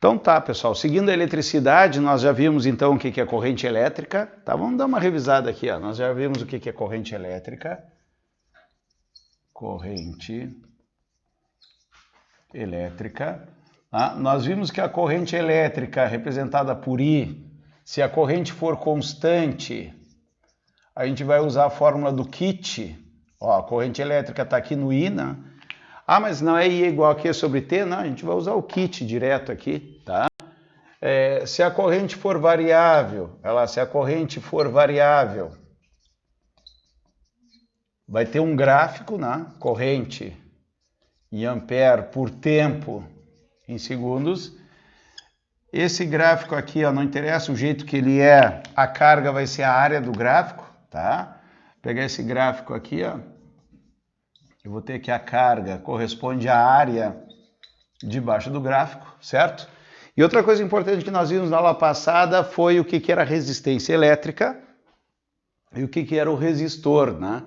Então tá, pessoal, seguindo a eletricidade, nós já vimos então o que é corrente elétrica, tá? Vamos dar uma revisada aqui, ó. Nós já vimos o que é corrente elétrica. Corrente elétrica. Tá? Nós vimos que a corrente elétrica representada por I, se a corrente for constante, a gente vai usar a fórmula do Kit. Ó, a corrente elétrica está aqui no I, né? Ah, mas não é I igual a Q sobre T? Não, a gente vai usar o Kit direto aqui, tá? Se a corrente for variável, se a corrente for variável, vai ter um gráfico, né? Corrente em ampere por tempo em segundos. Esse gráfico aqui, ó, não interessa o jeito que ele é, a carga vai ser a área do gráfico, tá? Vou pegar esse gráfico aqui, ó. Eu vou ter que a carga corresponde à área debaixo do gráfico, certo? E outra coisa importante que nós vimos na aula passada foi o que era resistência elétrica e o que era o resistor, né?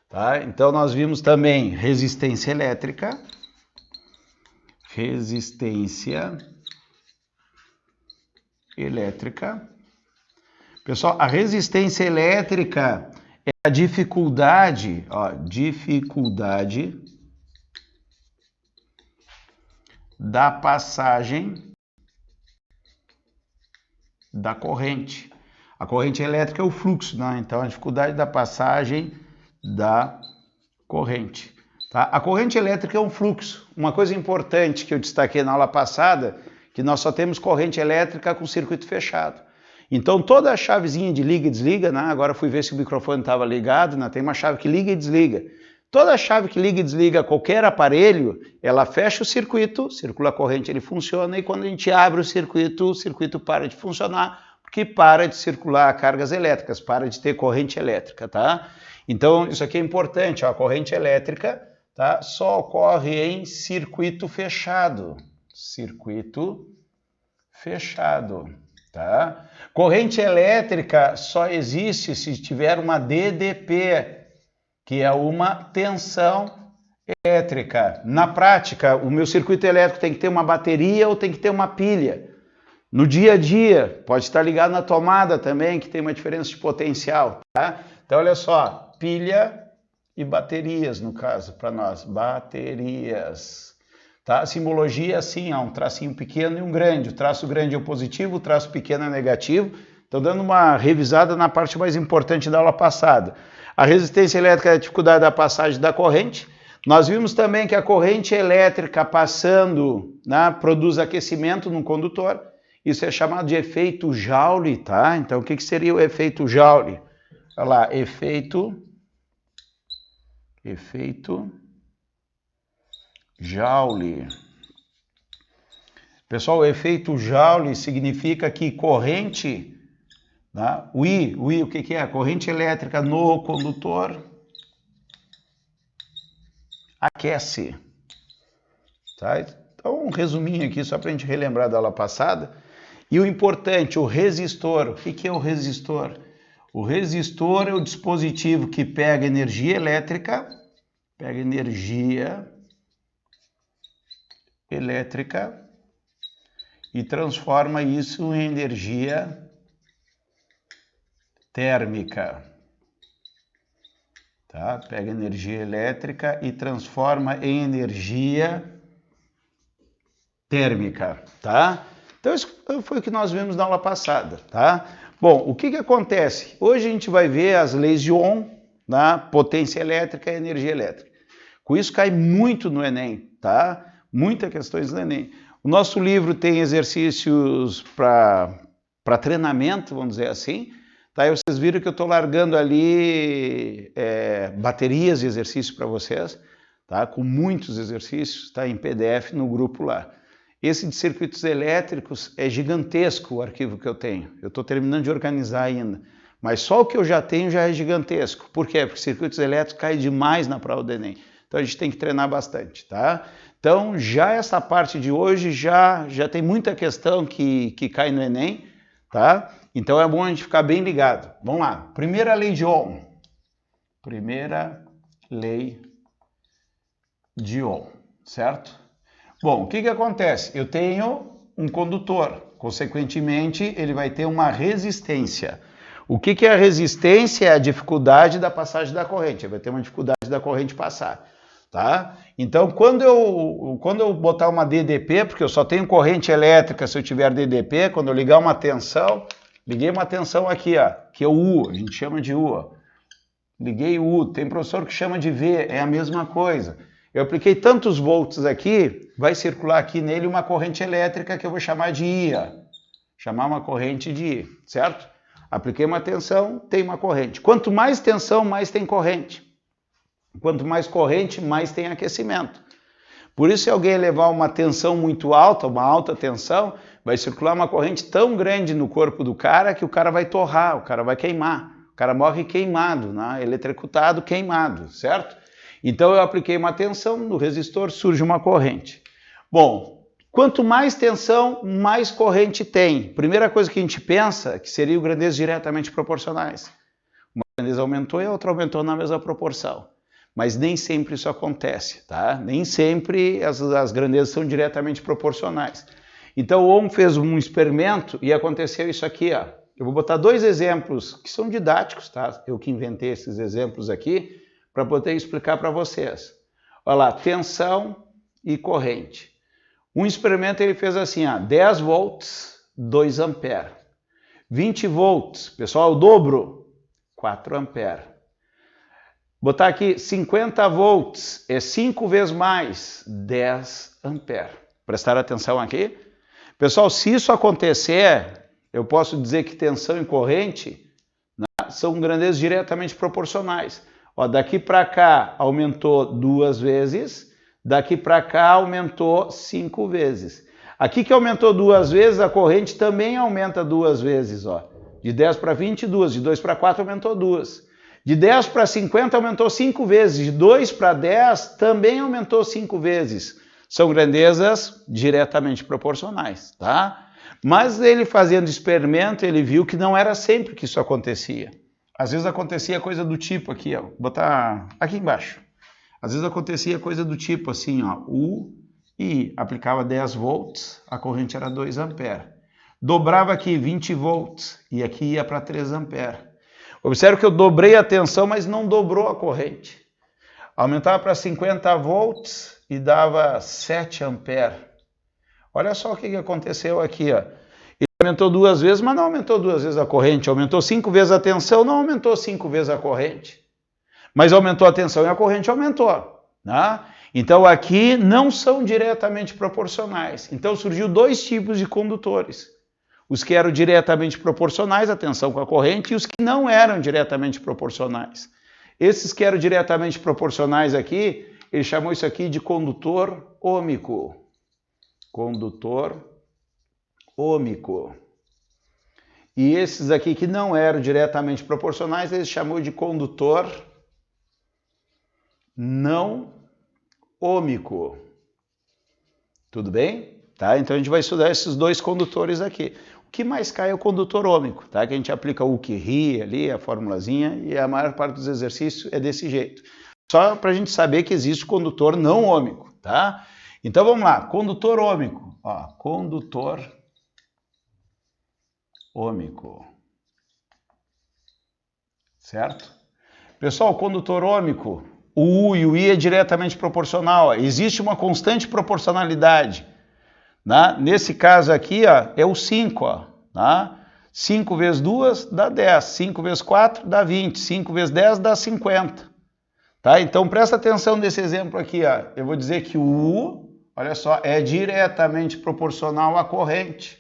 Tá? Então nós vimos também resistência elétrica, Pessoal, a resistência elétrica é a dificuldade, ó, dificuldade da passagem da corrente. A corrente elétrica é o fluxo, né? Então a dificuldade da passagem da corrente. Tá? A corrente elétrica é um fluxo. Uma coisa importante que eu destaquei na aula passada, que nós só temos corrente elétrica com circuito fechado. Então toda a chavezinha de liga e desliga, né? Agora fui ver se o microfone estava ligado, né? Tem uma chave que liga e desliga. Toda chave que liga e desliga qualquer aparelho, ela fecha o circuito, circula a corrente, ele funciona, e quando a gente abre o circuito para de funcionar, porque para de circular cargas elétricas, para de ter corrente elétrica, tá? Então isso aqui é importante, ó, a corrente elétrica, tá, só ocorre em circuito fechado. Circuito fechado, tá? Corrente elétrica só existe se tiver uma DDP, que é uma tensão elétrica. Na prática, o meu circuito elétrico tem que ter uma bateria ou tem que ter uma pilha. No dia a dia, pode estar ligado na tomada também, que tem uma diferença de potencial, tá? Então, olha só, pilha e baterias, no caso, para nós, baterias. Tá? A simbologia é assim, ó, um tracinho pequeno e um grande. O traço grande é o positivo, o traço pequeno é o negativo. Estou dando uma revisada na parte mais importante da aula passada. A resistência elétrica é a dificuldade da passagem da corrente. Nós vimos também que a corrente elétrica passando, né, produz aquecimento no condutor. Isso é chamado de efeito Joule, tá? Então, o que seria o efeito Joule? Olha lá, efeito Joule. Pessoal, o efeito Joule significa que corrente, tá? O I, o que é? Corrente elétrica no condutor aquece. Tá? Então, um resuminho aqui, só para a gente relembrar da aula passada. E o importante, o resistor. O que é o resistor? O resistor é o dispositivo que pega energia elétrica, e transforma isso em energia térmica. Tá? Pega energia elétrica e transforma em energia térmica, tá? Então isso foi o que nós vimos na aula passada, tá? Bom, o que acontece? Hoje a gente vai ver as leis de Ohm, né? Potência elétrica e energia elétrica. Com isso cai muito no Enem, tá? Muitas questões no Enem. O nosso livro tem exercícios para treinamento, vamos dizer assim, tá? E vocês viram que eu estou largando ali baterias de exercícios para vocês, tá? Com muitos exercícios, tá? Em PDF no grupo lá. Esse de circuitos elétricos é gigantesco o arquivo que eu tenho. Eu estou terminando de organizar ainda. Mas só o que eu já tenho já é gigantesco. Por quê? Porque circuitos elétricos caem demais na prova do Enem. Então a gente tem que treinar bastante, tá? Então já essa parte de hoje já tem muita questão que cai no Enem, tá? Então é bom a gente ficar bem ligado. Vamos lá. Primeira lei de Ohm. Primeira lei de Ohm, certo? Bom, o que acontece? Eu tenho um condutor. Consequentemente, ele vai ter uma resistência. O que é a resistência? É a dificuldade da passagem da corrente. Ele vai ter uma dificuldade da corrente passar. Tá? Então, quando eu botar uma DDP, porque eu só tenho corrente elétrica se eu tiver DDP, quando eu ligar uma tensão, liguei uma tensão aqui, ó, que é o U, a gente chama de U. Ó. Liguei o U, tem professor que chama de V, é a mesma coisa. Eu apliquei tantos volts aqui, vai circular aqui nele uma corrente elétrica que eu vou chamar de I, ó. Chamar uma corrente de I, certo? Apliquei uma tensão, tem uma corrente. Quanto mais tensão, mais tem corrente. Quanto mais corrente, mais tem aquecimento. Por isso, se alguém levar uma tensão muito alta, uma alta tensão, vai circular uma corrente tão grande no corpo do cara que o cara vai torrar, o cara vai queimar. O cara morre queimado, né? Eletrocutado, queimado, certo? Então, eu apliquei uma tensão, no resistor surge uma corrente. Bom, quanto mais tensão, mais corrente tem. Primeira coisa que a gente pensa, que seriam grandezas diretamente proporcionais. Uma grandeza aumentou e a outra aumentou na mesma proporção. Mas nem sempre isso acontece, tá? Nem sempre as grandezas são diretamente proporcionais. Então, o Ohm fez um experimento e aconteceu isso aqui, ó. Eu vou botar dois exemplos que são didáticos, tá? Eu que inventei esses exemplos aqui para poder explicar para vocês. Olha lá, tensão e corrente. Um experimento ele fez assim, ó, 10 volts, 2 amperes. 20 volts, pessoal, o dobro, 4 amperes. Botar aqui 50 volts, é 5 vezes mais, 10 amperes. Prestaram atenção aqui? Pessoal, se isso acontecer, eu posso dizer que tensão e corrente, né, são grandezas diretamente proporcionais. Ó, daqui para cá aumentou 2 vezes, daqui para cá aumentou 5 vezes. Aqui que aumentou 2 vezes, a corrente também aumenta 2 vezes. Ó. De 10 para 20, 2. De 2 para 4 aumentou 2. De 10 para 50 aumentou 5 vezes, de 2 para 10 também aumentou 5 vezes. São grandezas diretamente proporcionais, tá? Mas ele fazendo experimento, ele viu que não era sempre que isso acontecia. Às vezes acontecia coisa do tipo aqui, ó, vou botar aqui embaixo. Às vezes acontecia coisa do tipo assim, ó, U e I, aplicava 10 volts, a corrente era 2 amperes. Dobrava aqui 20 volts e aqui ia para 3 amperes. Observe que eu dobrei a tensão, mas não dobrou a corrente. Aumentava para 50 volts e dava 7 amperes. Olha só o que aconteceu aqui. Ó. Ele aumentou 2 vezes, mas não aumentou 2 vezes a corrente. Aumentou 5 vezes a tensão, não aumentou 5 vezes a corrente. Mas aumentou a tensão e a corrente aumentou. Né? Então aqui não são diretamente proporcionais. Então surgiu 2 tipos de condutores. Os que eram diretamente proporcionais, a tensão com a corrente, e os que não eram diretamente proporcionais. Esses que eram diretamente proporcionais aqui, ele chamou isso aqui de condutor ômico. Condutor ômico. E esses aqui que não eram diretamente proporcionais, ele chamou de condutor não ômico. Tudo bem? Tá? Então a gente vai estudar esses 2 condutores aqui. O que mais cai é o condutor ômico, tá? Que a gente aplica o que ri ali, a formulazinha, e a maior parte dos exercícios é desse jeito. Só para a gente saber que existe o condutor não ômico, tá? Então vamos lá, condutor ômico. Ó, condutor ômico. Certo? Pessoal, o condutor ômico, o U e o I é diretamente proporcional. Ó. Existe uma constante proporcionalidade. Né? Nesse caso aqui, ó, é o 5. Ó, né? 5 vezes 2 dá 10. 5 vezes 4 dá 20. 5 vezes 10 dá 50. Tá? Então, presta atenção nesse exemplo aqui. Ó. Eu vou dizer que o U, olha só, é diretamente proporcional à corrente.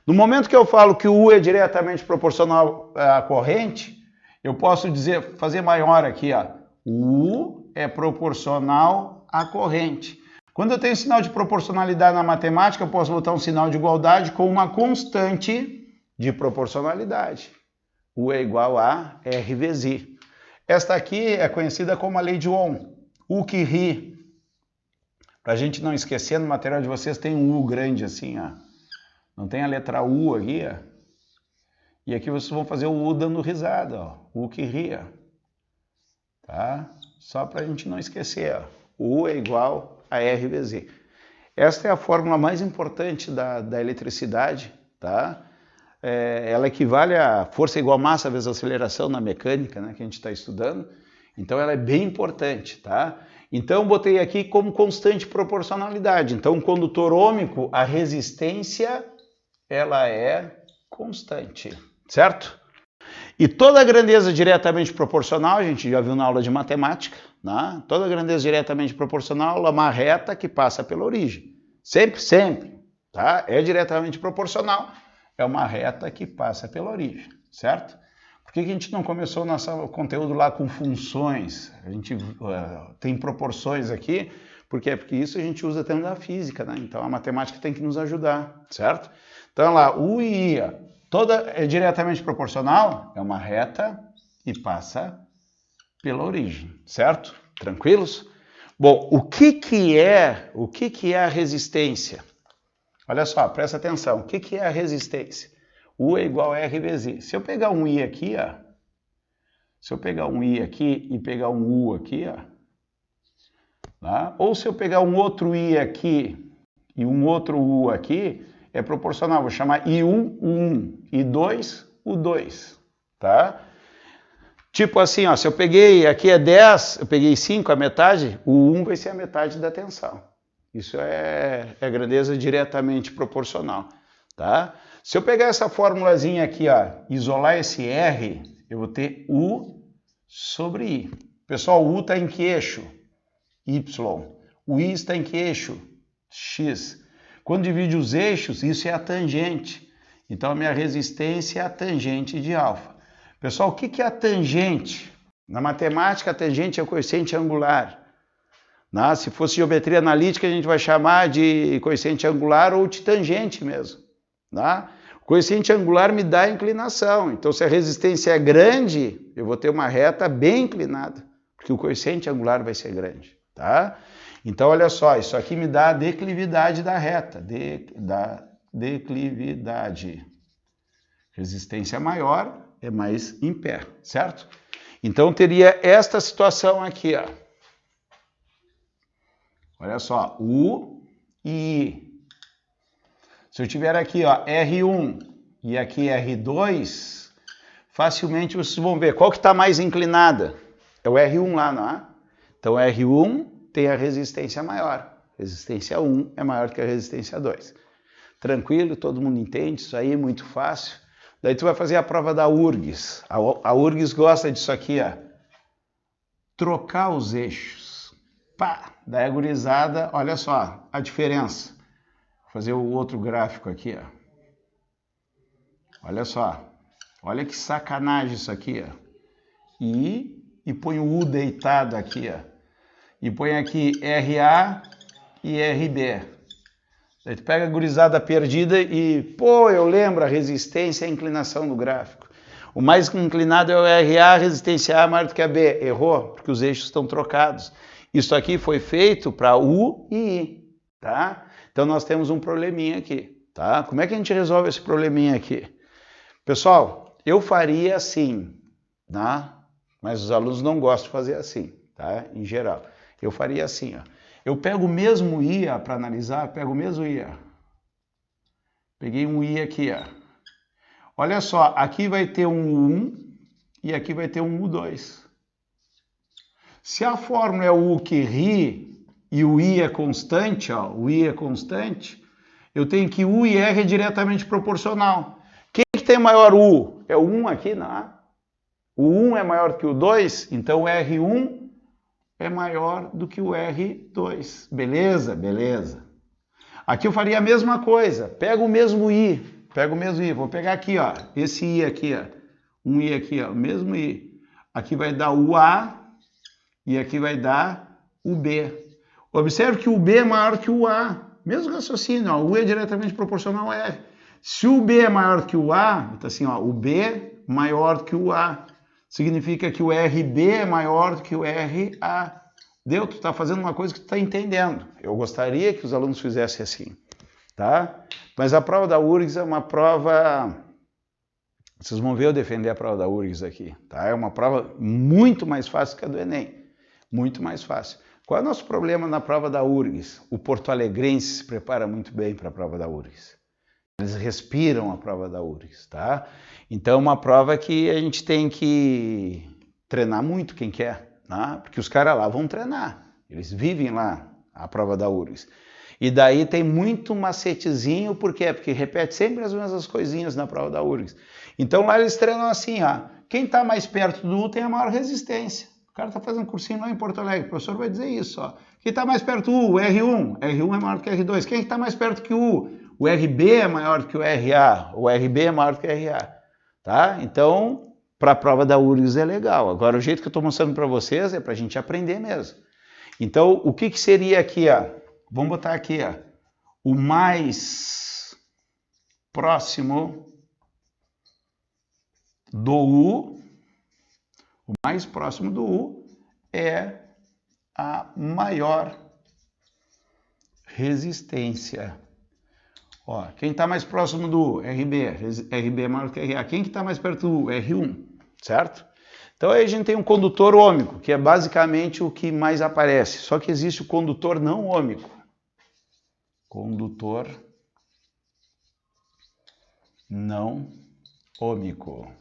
No momento que eu falo que o U é diretamente proporcional à corrente, eu posso dizer, fazer maior aqui. Ó. O U é proporcional à corrente. Quando eu tenho sinal de proporcionalidade na matemática, eu posso botar um sinal de igualdade com uma constante de proporcionalidade. U é igual a R vezes I. Esta aqui é conhecida como a lei de Ohm. U que ri. Para a gente não esquecer, no material de vocês tem um U grande assim, ó. Não tem a letra U aqui, ó. E aqui vocês vão fazer o U dando risada, ó. U que ri, ó. Tá? Só para a gente não esquecer, ó. U é igual a R vezes I. Esta é a fórmula mais importante da eletricidade, tá? Ela equivale a força igual a massa vezes aceleração na mecânica, né, que a gente está estudando. Então ela é bem importante, tá? Então botei aqui como constante proporcionalidade. Então o condutor ôhmico, a resistência, ela é constante, certo? E toda grandeza diretamente proporcional, a gente já viu na aula de matemática, né? Toda grandeza diretamente proporcional é uma reta que passa pela origem. Sempre, sempre, tá? É diretamente proporcional, é uma reta que passa pela origem, certo? Por que a gente não começou nosso conteúdo lá com funções? A gente tem proporções aqui, porque isso a gente usa até na física, né? Então a matemática tem que nos ajudar, certo? Então lá, U e I, toda é diretamente proporcional, é uma reta e passa pela origem, certo? Tranquilos? Bom, o que é a resistência? Olha só, presta atenção, o que é a resistência? U é igual a R vezes I. Se eu pegar um I aqui, ó, se eu pegar um I aqui e pegar um U aqui, ó, tá? Ou se eu pegar um outro I aqui e um outro U aqui, é proporcional. Vou chamar I1, U1, I2, U2, tá? Tipo assim, ó, se eu peguei, aqui é 10, eu peguei 5, a metade, o 1 vai ser a metade da tensão. Isso é grandeza diretamente proporcional, tá? Se eu pegar essa formulazinha aqui, ó, isolar esse R, eu vou ter U sobre I. Pessoal, o U está em que eixo? Y. O I está em que eixo? X. Quando divide os eixos, isso é a tangente. Então, a minha resistência é a tangente de alfa. Pessoal, o que é a tangente? Na matemática, a tangente é o coeficiente angular. Se fosse geometria analítica, a gente vai chamar de coeficiente angular ou de tangente mesmo. O coeficiente angular me dá a inclinação. Então, se a resistência é grande, eu vou ter uma reta bem inclinada, porque o coeficiente angular vai ser grande. Tá? Então, olha só, isso aqui me dá a declividade da reta. Declividade. Resistência maior é mais em pé, certo? Então, teria esta situação aqui, ó. Olha só, U e I. Se eu tiver aqui, ó, R1 e aqui R2, facilmente vocês vão ver qual que está mais inclinada. É o R1 lá, não é? Então, R1 tem a resistência maior. Resistência 1 é maior que a resistência 2. Tranquilo? Todo mundo entende? Isso aí é muito fácil. Daí tu vai fazer a prova da URGS. A URGS gosta disso aqui, ó. Trocar os eixos. Pá! Daí a gurizada, olha só a diferença. Vou fazer o outro gráfico aqui, ó. Olha só. Olha que sacanagem isso aqui, ó. E põe o U deitado aqui, ó. E põe aqui RA e RB. Daí tu pega a gurizada perdida e, pô, eu lembro, a resistência e a inclinação do gráfico. O mais inclinado é o RA, a resistência A maior do que a B. Errou, porque os eixos estão trocados. Isso aqui foi feito para U e I, tá? Então nós temos um probleminha aqui, tá? Como é que a gente resolve esse probleminha aqui? Pessoal, eu faria assim, tá? Mas os alunos não gostam de fazer assim, tá? Em geral. Eu faria assim, ó. Eu pego o mesmo I para analisar, pego o mesmo I. Peguei um I aqui, ó. Olha só, aqui vai ter um U1 e aqui vai ter um U2. Se a fórmula é o U que ri e o I é constante, ó, o I é constante, eu tenho que U e R é diretamente proporcional. Quem que tem maior U? É o 1 aqui, não? O 1 é maior que o 2, então o R1 é maior do que o R2. Beleza? Beleza. Aqui eu faria a mesma coisa. Pega o mesmo I. Vou pegar aqui, ó. Esse I aqui, ó. Um I aqui, ó. O mesmo I. Aqui vai dar o A e aqui vai dar o B. Observe que o B é maior que o A. Mesmo raciocínio, ó. O U é diretamente proporcional ao R. Se o B é maior que o A, então assim, ó. O B maior que o A. Significa que o RB é maior do que o RA. Deu? Tu está fazendo uma coisa que tu está entendendo. Eu gostaria que os alunos fizessem assim, tá? Mas a prova da URGS é uma prova... Vocês vão ver eu defender a prova da URGS aqui, tá? É uma prova muito mais fácil que a do Enem. Muito mais fácil. Qual é o nosso problema na prova da URGS? O porto-alegrense se prepara muito bem para a prova da URGS. Eles respiram a prova da URGS, tá? Então é uma prova que a gente tem que treinar muito quem quer, né? Porque os caras lá vão treinar, eles vivem lá a prova da URGS. E daí tem muito macetezinho, por quê? Porque repete sempre as mesmas coisinhas na prova da URGS. Então lá eles treinam assim, ó, quem está mais perto do U tem a maior resistência. O cara está fazendo cursinho lá em Porto Alegre, o professor vai dizer isso, ó. Quem está mais perto do U, o R1, R1 é maior que o R2. Quem está mais perto que o U? O RB é maior que o RA, o RB é maior que o RA, tá? Então, para a prova da URGS é legal. Agora, o jeito que eu estou mostrando para vocês é para a gente aprender mesmo. Então, o que seria aqui, ó? Vamos botar aqui, ó, o mais próximo do U, o mais próximo do U é a maior resistência. Ó, quem está mais próximo do U, RB, RB é maior que RA. Quem que está mais perto do U, R1, certo? Então aí a gente tem um condutor ômico, que é basicamente o que mais aparece. Só que existe o condutor não ômico. Condutor não ômico.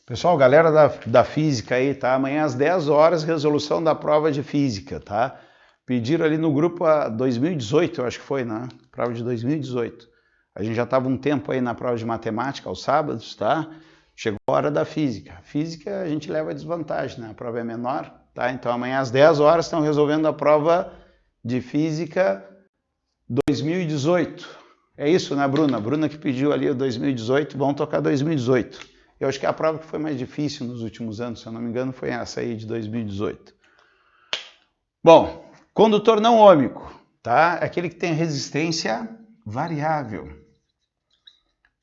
Pessoal, galera da física aí, tá? Amanhã às 10 horas, resolução da prova de física, tá? Pediram ali no grupo 2018, eu acho que foi, né? Prova de 2018. A gente já estava um tempo aí na prova de matemática, aos sábados, tá? Chegou a hora da física. Física a gente leva desvantagem, né? A prova é menor, tá? Então amanhã às 10 horas estão resolvendo a prova de física 2018. É isso, né, Bruna? A Bruna que pediu ali o 2018, vão tocar 2018. Eu acho que a prova que foi mais difícil nos últimos anos, se eu não me engano, foi essa aí de 2018. Bom, condutor não ômico, tá? É aquele que tem resistência variável.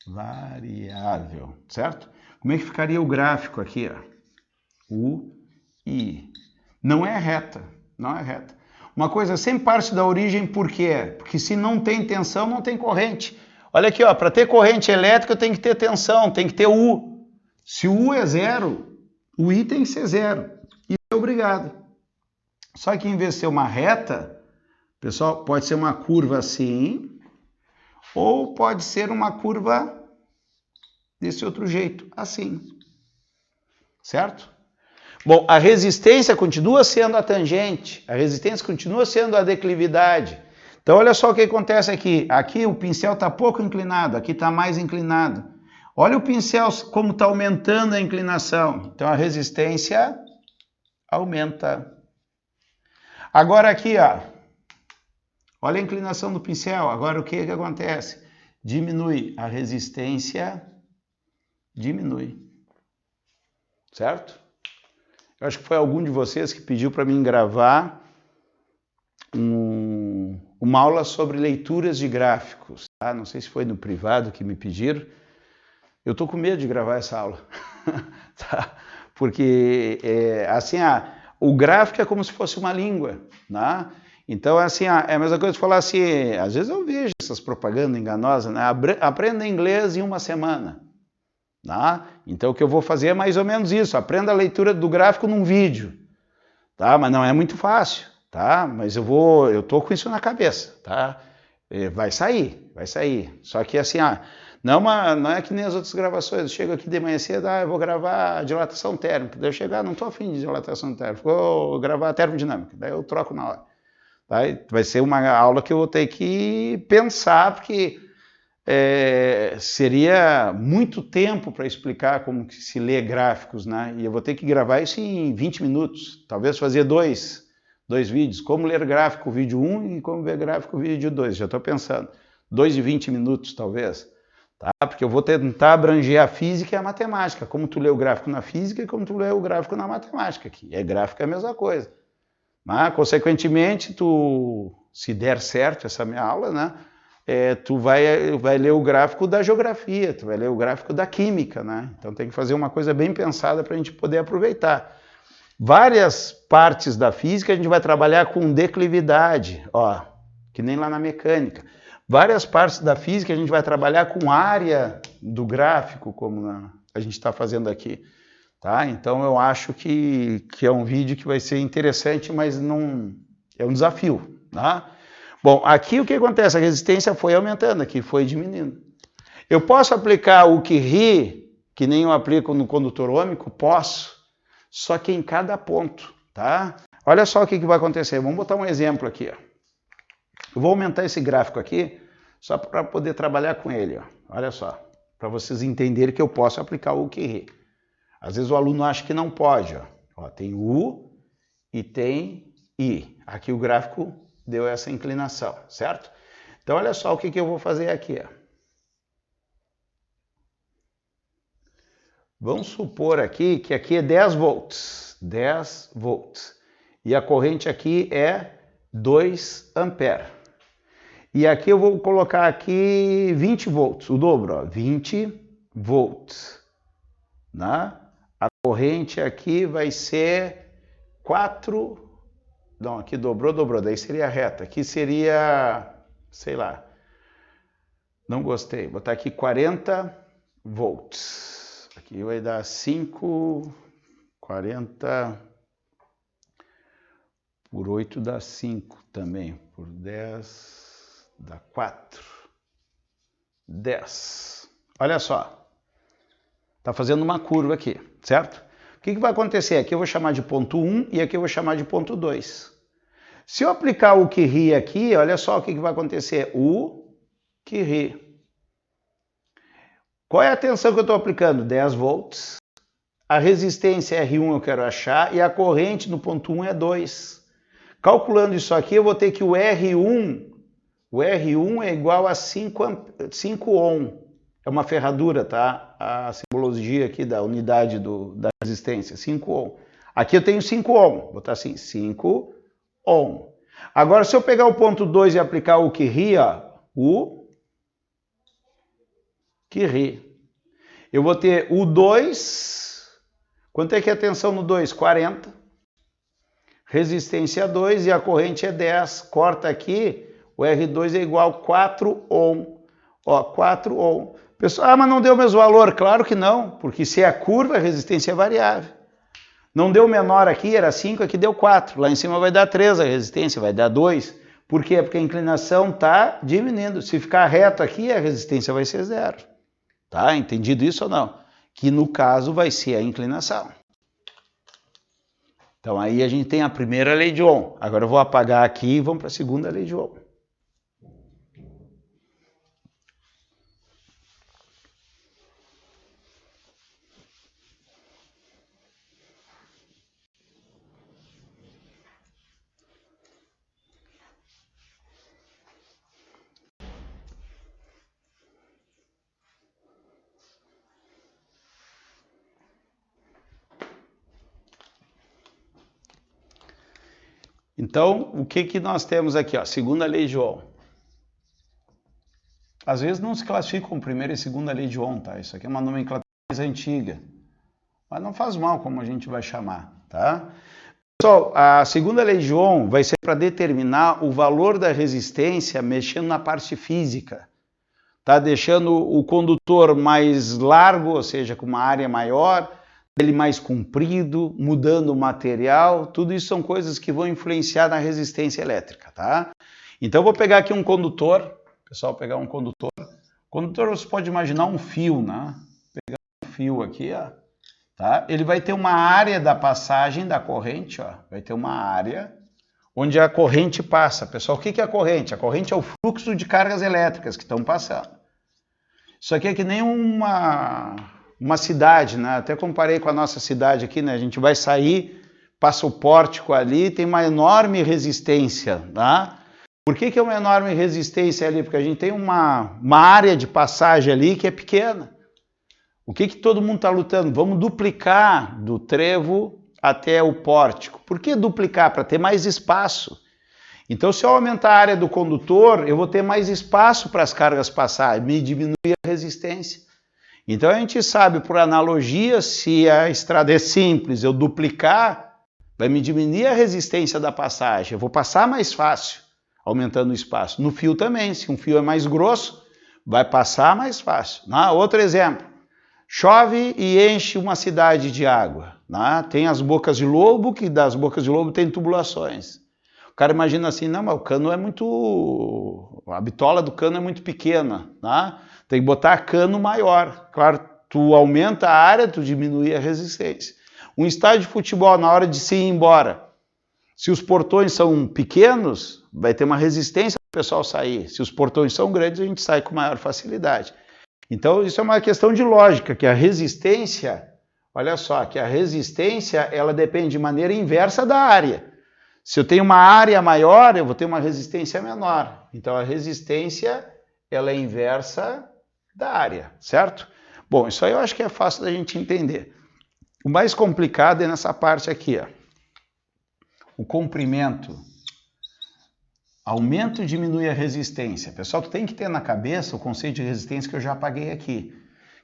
Variável, certo? Como é que ficaria o gráfico aqui, ó? U, I. Não é reta, não é reta. Uma coisa sempre parte da origem, por quê? Porque se não tem tensão, não tem corrente. Olha aqui, ó, para ter corrente elétrica tem que ter tensão, tem que ter U. Se o U é zero, o I tem que ser zero. Isso é obrigado. Só que em vez de ser uma reta, pessoal, pode ser uma curva assim, ou pode ser uma curva desse outro jeito, assim. Certo? Bom, a resistência continua sendo a tangente, a resistência continua sendo a declividade. Então, olha só o que acontece aqui. Aqui o pincel está pouco inclinado, aqui está mais inclinado. Olha o pincel como está aumentando a inclinação. Então, a resistência aumenta. Agora aqui, ó. Olha a inclinação do pincel. Agora o que acontece? Diminui. A resistência diminui. Certo? Eu acho que foi algum de vocês que pediu para mim gravar uma aula sobre leituras de gráficos. Tá? Não sei se foi no privado que me pediram. Eu estou com medo de gravar essa aula. Tá? Porque, assim, o gráfico é como se fosse uma língua. Né? Então, assim, é a mesma coisa de falar assim, às vezes eu vejo essas propagandas enganosas, né? Aprenda inglês em uma semana. Tá? Então o que eu vou fazer é mais ou menos isso, aprenda a leitura do gráfico num vídeo, tá? Mas não é muito fácil, tá? Mas eu tô com isso na cabeça, tá? Vai sair, só que assim, não é que nem as outras gravações, eu chego aqui de manhã cedo, eu vou gravar dilatação térmica, daí eu chegar, não tô afim de dilatação térmica, vou gravar termodinâmica, daí eu troco na hora, tá? Vai ser uma aula que eu vou ter que pensar, porque seria muito tempo para explicar como que se lê gráficos, né? E eu vou ter que gravar isso em 20 minutos, talvez fazer dois vídeos, como ler gráfico vídeo 1 e como ver gráfico vídeo 2, já estou pensando, 2 de 20 minutos talvez, tá? Porque eu vou tentar abranger a física e a matemática, como tu lê o gráfico na física e como tu lê o gráfico na matemática, que gráfico é a mesma coisa. Mas, consequentemente, se der certo essa minha aula, né? Tu vai ler o gráfico da geografia, tu vai ler o gráfico da química, né? Então tem que fazer uma coisa bem pensada para a gente poder aproveitar. Várias partes da física a gente vai trabalhar com declividade, ó, que nem lá na mecânica. Várias partes da física a gente vai trabalhar com área do gráfico, como a gente está fazendo aqui. Tá? Então eu acho que é um vídeo que vai ser interessante, mas não é um desafio. Tá? Bom, aqui o que acontece? A resistência foi aumentando, aqui foi diminuindo. Eu posso aplicar o Curie, que nem eu aplico no condutor ôhmico? Posso, só que em cada ponto. Tá? Olha só o que vai acontecer. Vamos botar um exemplo aqui. Ó. Eu vou aumentar esse gráfico aqui, só para poder trabalhar com ele. Ó. Olha só, para vocês entenderem que eu posso aplicar o Curie. Às vezes o aluno acha que não pode. Ó, tem U e tem I. Aqui o gráfico deu essa inclinação, certo? Então olha só o que eu vou fazer aqui. Ó. Vamos supor aqui que aqui é 10 volts. 10 volts. E a corrente aqui é 2 amperes. E aqui eu vou colocar aqui 20 volts, o dobro, ó, 20 volts. Né? A corrente aqui vai ser 4... Não, aqui dobrou, daí seria reta. Aqui seria, sei lá, não gostei, vou botar aqui 40 volts. Aqui vai dar 5, 40 por 8 dá 5 também, por 10 dá 4, 10. Olha só, tá fazendo uma curva aqui, certo? O que vai acontecer? Aqui eu vou chamar de ponto 1 e aqui eu vou chamar de ponto 2. Se eu aplicar o Curie aqui, olha só o que vai acontecer. O Curie. Qual é a tensão que eu estou aplicando? 10 volts. A resistência R1 eu quero achar e a corrente no ponto 1 é 2. Calculando isso aqui, eu vou ter que o R1 é igual a 5 ohm. É uma ferradura, tá? A simbologia aqui da unidade da resistência, 5 ohm. Aqui eu tenho 5 ohm, vou botar assim, 5 ohm. Agora, se eu pegar o ponto 2 e aplicar o Curie, ó, o Curie, eu vou ter o 2, quanto é que é a tensão no 2? 40. Resistência 2 e a corrente é 10. Corta aqui, o R2 é igual a 4 ohm. Ó, 4 ohm. Pessoal, mas não deu o mesmo valor? Claro que não, porque se é a curva, a resistência é variável. Não deu menor aqui, era 5, aqui deu 4. Lá em cima vai dar 3 a resistência, vai dar 2. Por quê? Porque a inclinação está diminuindo. Se ficar reto aqui, a resistência vai ser 0. Tá? Entendido isso ou não? Que no caso vai ser a inclinação. Então aí a gente tem a primeira lei de Ohm. Agora eu vou apagar aqui e vamos para a segunda lei de Ohm. Então, o que nós temos aqui? Ó, segunda lei de Ohm. Às vezes não se classificam primeira e segunda lei de Ohm, tá? Isso aqui é uma nomenclatura mais antiga. Mas não faz mal como a gente vai chamar, tá? Pessoal, a segunda lei de Ohm vai ser para determinar o valor da resistência mexendo na parte física. Tá? Deixando o condutor mais largo, ou seja, com uma área maior, ele mais comprido, mudando o material, tudo isso são coisas que vão influenciar na resistência elétrica, tá? Então eu vou pegar aqui um condutor, pessoal, pegar um condutor. Condutor você pode imaginar um fio, né? Pegar um fio aqui, ó, tá? Ele vai ter uma área da passagem da corrente, ó, vai ter uma área onde a corrente passa. Pessoal, o que é a corrente? A corrente é o fluxo de cargas elétricas que estão passando. Isso aqui é que nem uma cidade, né? Até comparei com a nossa cidade aqui, né? A gente vai sair, passa o pórtico ali, tem uma enorme resistência, tá? Por que é uma enorme resistência ali? Porque a gente tem uma área de passagem ali que é pequena. O que todo mundo está lutando? Vamos duplicar do trevo até o pórtico. Por que duplicar? Para ter mais espaço. Então, se eu aumentar a área do condutor, eu vou ter mais espaço para as cargas passarem, me diminuir a resistência. Então, a gente sabe, por analogia, se a estrada é simples, eu duplicar, vai me diminuir a resistência da passagem. Eu vou passar mais fácil, aumentando o espaço. No fio também, se um fio é mais grosso, vai passar mais fácil. Outro exemplo, Chove e enche uma cidade de água, né? Tem as bocas de lobo, que das bocas de lobo tem tubulações. O cara imagina assim, não, mas o cano é muito... a bitola do cano é muito pequena, né? Tem que botar cano maior. Claro, tu aumenta a área, tu diminui a resistência. Um estádio de futebol, na hora de se ir embora, se os portões são pequenos, vai ter uma resistência para o pessoal sair. Se os portões são grandes, a gente sai com maior facilidade. Então, isso é uma questão de lógica, que a resistência, olha só, que a resistência, ela depende de maneira inversa da área. Se eu tenho uma área maior, eu vou ter uma resistência menor. Então, a resistência, ela é inversa da área, certo? Bom, isso aí eu acho que é fácil da gente entender. O mais complicado é nessa parte aqui, ó. O comprimento. Aumenta e diminui a resistência. Pessoal, tu tem que ter na cabeça o conceito de resistência que eu já apaguei aqui.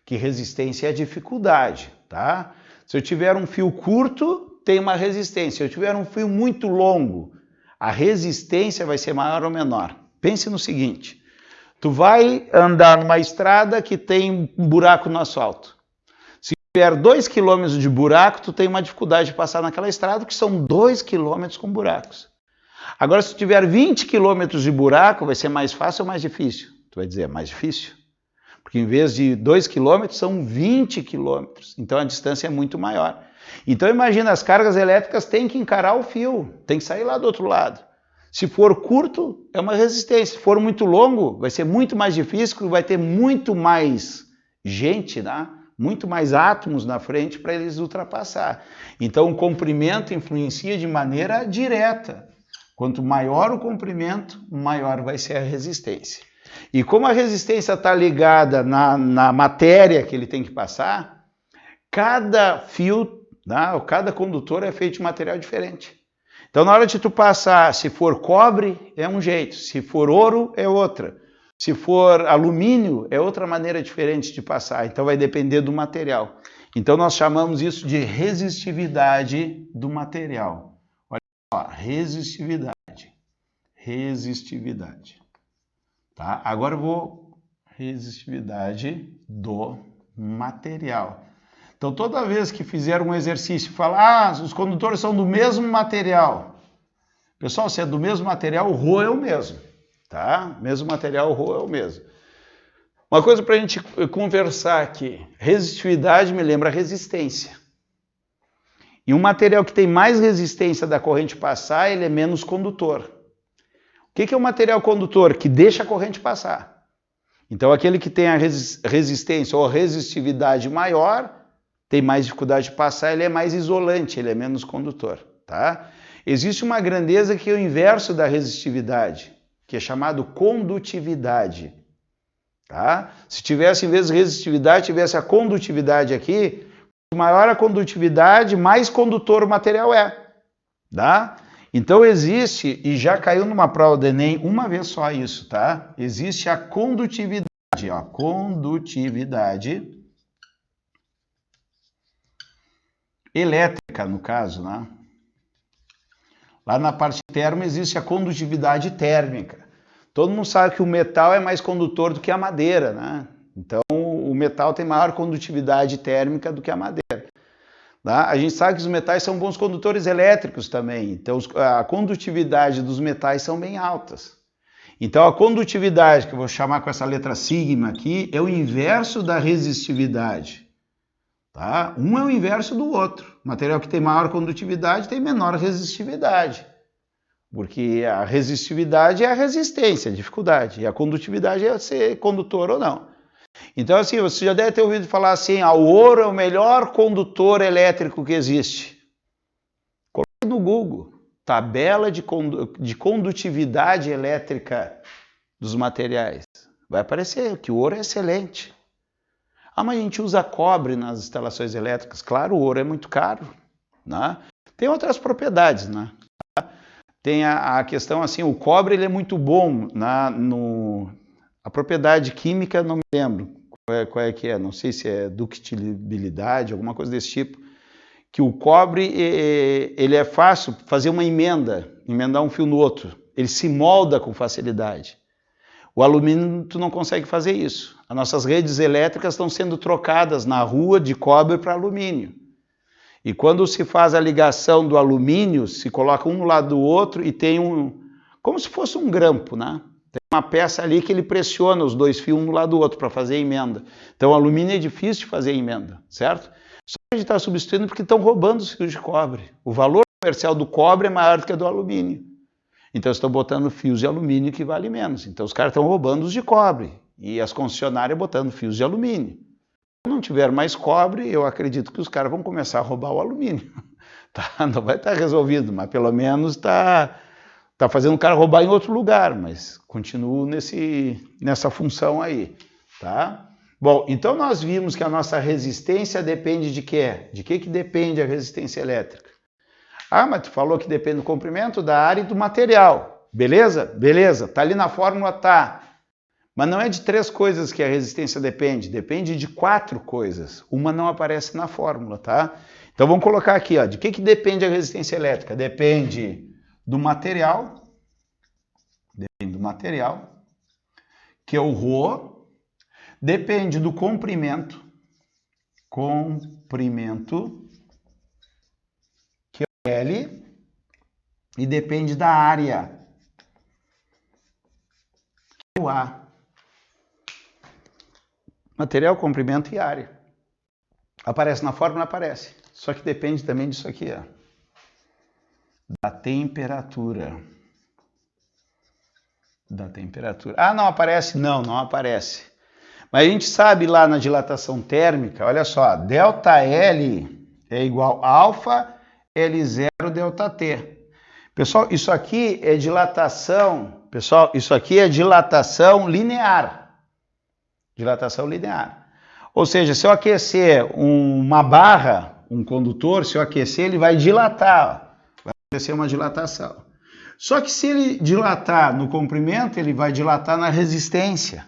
Que resistência é dificuldade, tá? Se eu tiver um fio curto, tem uma resistência. Se eu tiver um fio muito longo, a resistência vai ser maior ou menor. Pense no seguinte, tu vai andar numa estrada que tem um buraco no asfalto. Se tiver 2 km de buraco, tu tem uma dificuldade de passar naquela estrada, porque são 2 km com buracos. Agora, se tiver 20 km de buraco, vai ser mais fácil ou mais difícil? Tu vai dizer, é mais difícil. Porque em vez de 2 km, são 20 km. Então, a distância é muito maior. Então, imagina, as cargas elétricas têm que encarar o fio, tem que sair lá do outro lado. Se for curto, é uma resistência. Se for muito longo, vai ser muito mais difícil, porque vai ter muito mais gente, né? Muito mais átomos na frente para eles ultrapassar. Então, o comprimento influencia de maneira direta. Quanto maior o comprimento, maior vai ser a resistência. E como a resistência está ligada na matéria que ele tem que passar, cada fio, né, cada condutor é feito de material diferente. Então, na hora de tu passar, se for cobre, é um jeito, se for ouro, é outra. Se for alumínio, é outra maneira diferente de passar. Então, vai depender do material. Então, nós chamamos isso de resistividade do material. Ó, resistividade. Tá? Agora eu vou... resistividade do material. Então, toda vez que fizer um exercício, falar, os condutores são do mesmo material. Pessoal, se é do mesmo material, o ρ é o mesmo. Tá? Mesmo material, o ρ é o mesmo. Uma coisa para a gente conversar aqui. Resistividade me lembra resistência. E um material que tem mais resistência da corrente passar, ele é menos condutor. O que é um material condutor? Que deixa a corrente passar. Então, aquele que tem a resistência ou a resistividade maior, tem mais dificuldade de passar, ele é mais isolante, ele é menos condutor. Tá? Existe uma grandeza que é o inverso da resistividade, que é chamado condutividade. Tá? Se tivesse, em vez de resistividade, tivesse a condutividade aqui, maior a condutividade, mais condutor o material é. Tá? Então existe, e já caiu numa prova do Enem uma vez só isso, tá? Existe a condutividade, ó, condutividade elétrica, no caso, né? Lá na parte térmica existe a condutividade térmica. Todo mundo sabe que o metal é mais condutor do que a madeira, né? Então o metal tem maior condutividade térmica do que a madeira. Tá? A gente sabe que os metais são bons condutores elétricos também, então a condutividade dos metais são bem altas. Então a condutividade, que eu vou chamar com essa letra sigma aqui, é o inverso da resistividade. Tá? Um é o inverso do outro. O material que tem maior condutividade tem menor resistividade. Porque a resistividade é a resistência, a dificuldade, e a condutividade é ser condutor ou não. Então, assim, você já deve ter ouvido falar assim, o ouro é o melhor condutor elétrico que existe. Coloque no Google, tabela de condutividade elétrica dos materiais. Vai aparecer que o ouro é excelente. Mas a gente usa cobre nas instalações elétricas. Claro, o ouro é muito caro, né? Tem outras propriedades, né? Tem a questão assim, o cobre ele é muito bom a propriedade química, não me lembro qual é que é, não sei se é ductilidade, alguma coisa desse tipo, que o cobre, ele é fácil fazer uma emendar um fio no outro, ele se molda com facilidade. O alumínio tu não consegue fazer isso. As nossas redes elétricas estão sendo trocadas na rua de cobre para alumínio. E quando se faz a ligação do alumínio, se coloca um no lado do outro e tem como se fosse um grampo, né? Tem uma peça ali que ele pressiona os dois fios um do lado do outro para fazer a emenda. Então o alumínio é difícil de fazer a emenda, certo? Só que a gente está substituindo porque estão roubando os fios de cobre. O valor comercial do cobre é maior do que o do alumínio. Então estão botando fios de alumínio que vale menos. Então os caras estão roubando os de cobre e as concessionárias botando fios de alumínio. Se não tiver mais cobre, eu acredito que os caras vão começar a roubar o alumínio. Tá? Não vai estar resolvido, mas pelo menos está fazendo o cara roubar em outro lugar, mas continuo nessa função aí. Tá? Bom, então nós vimos que a nossa resistência depende de quê? De que depende a resistência elétrica? Ah, mas tu falou que depende do comprimento, da área e do material. Beleza? Beleza. Tá ali na fórmula, tá. Mas não é de 3 coisas que a resistência depende. Depende de 4 coisas. Uma não aparece na fórmula, tá? Então vamos colocar aqui, ó. De que depende a resistência elétrica? Depende do material. Depende do material, que é o ρ. Depende do comprimento. Comprimento, que é o L. E depende da área, que é o A. Material, comprimento e área. Aparece na fórmula? Aparece. Só que depende também disso aqui, ó. Da temperatura. Da temperatura. Ah, não aparece? Não, não aparece. Mas a gente sabe lá na dilatação térmica, olha só, ΔL é igual a alfa L0 ΔT. Pessoal, isso aqui é dilatação, linear. Dilatação linear. Ou seja, se eu aquecer uma barra, um condutor, se eu aquecer, ele vai dilatar. Vai acontecer uma dilatação. Só que se ele dilatar no comprimento, ele vai dilatar na resistência.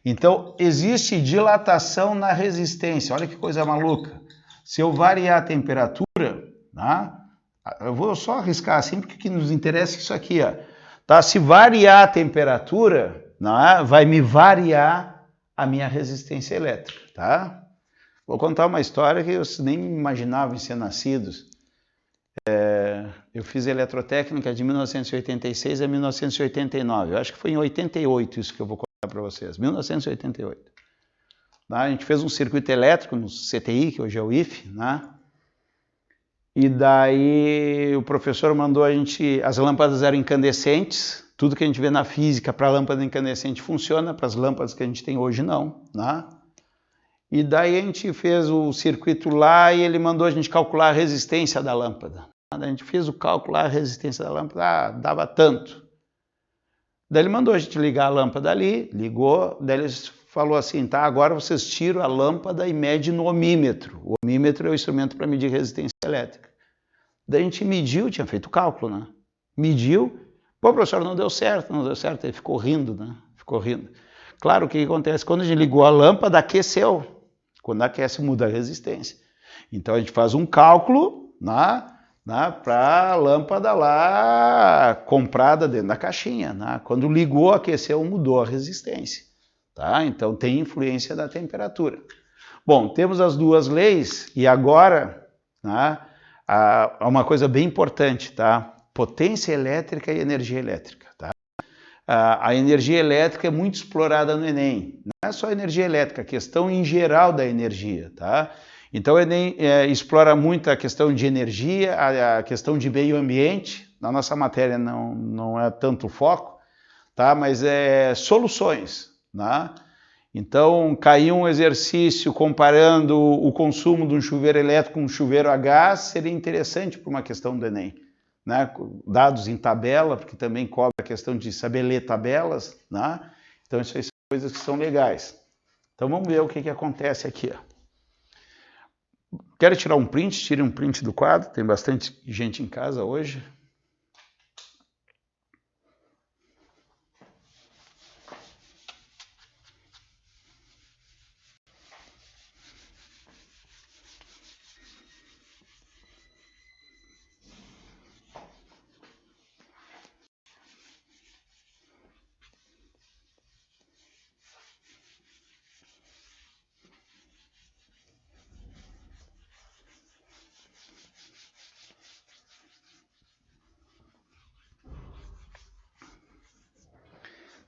Então, existe dilatação na resistência. Olha que coisa maluca. Se eu variar a temperatura, tá? Eu vou só arriscar assim, porque o que nos interessa é isso aqui, ó. Tá? Se variar a temperatura, né, vai me variar a minha resistência elétrica, tá? Vou contar uma história que vocês nem imaginavam em ser nascidos. Eu fiz eletrotécnica de 1986 a 1989. Eu acho que foi em 88 isso que eu vou contar para vocês. 1988. Tá? A gente fez um circuito elétrico no CTI, que hoje é o IFE, né? E daí o professor mandou a gente... As lâmpadas eram incandescentes. Tudo que a gente vê na física para lâmpada incandescente funciona, para as lâmpadas que a gente tem hoje não, né? E daí a gente fez o circuito lá e ele mandou a gente calcular a resistência da lâmpada. A gente fez o cálculo lá, a resistência da lâmpada, dava tanto. Daí ele mandou a gente ligar a lâmpada ali, ligou, daí ele falou assim, tá, agora vocês tiram a lâmpada e medem no ohmímetro. O ohmímetro é o instrumento para medir resistência elétrica. Daí a gente mediu, tinha feito o cálculo, né? Mediu, pô, professor, não deu certo, ele ficou rindo, né? Ficou rindo. Claro, o que acontece? Quando a gente ligou a lâmpada, aqueceu. Quando aquece, muda a resistência. Então a gente faz um cálculo, né, para a lâmpada lá comprada dentro da caixinha. Né? Quando ligou, aqueceu, mudou a resistência. Tá? Então tem influência da temperatura. Bom, temos as duas leis e agora, né, há uma coisa bem importante, tá? Potência elétrica e energia elétrica. Tá? A energia elétrica é muito explorada no Enem. Não é só a energia elétrica, a questão em geral da energia. Tá? Então o Enem explora muito a questão de energia, a questão de meio ambiente. Na nossa matéria não é tanto foco, tá? Mas é soluções. Né? Então caiu um exercício comparando o consumo de um chuveiro elétrico com um chuveiro a gás, seria interessante para uma questão do Enem. Né? Dados em tabela, porque também cobre a questão de saber ler tabelas. Né? Então isso aí são coisas que são legais. Então vamos ver o que acontece aqui. Ó. Quero tirar um print? Tire um print do quadro. Tem bastante gente em casa hoje.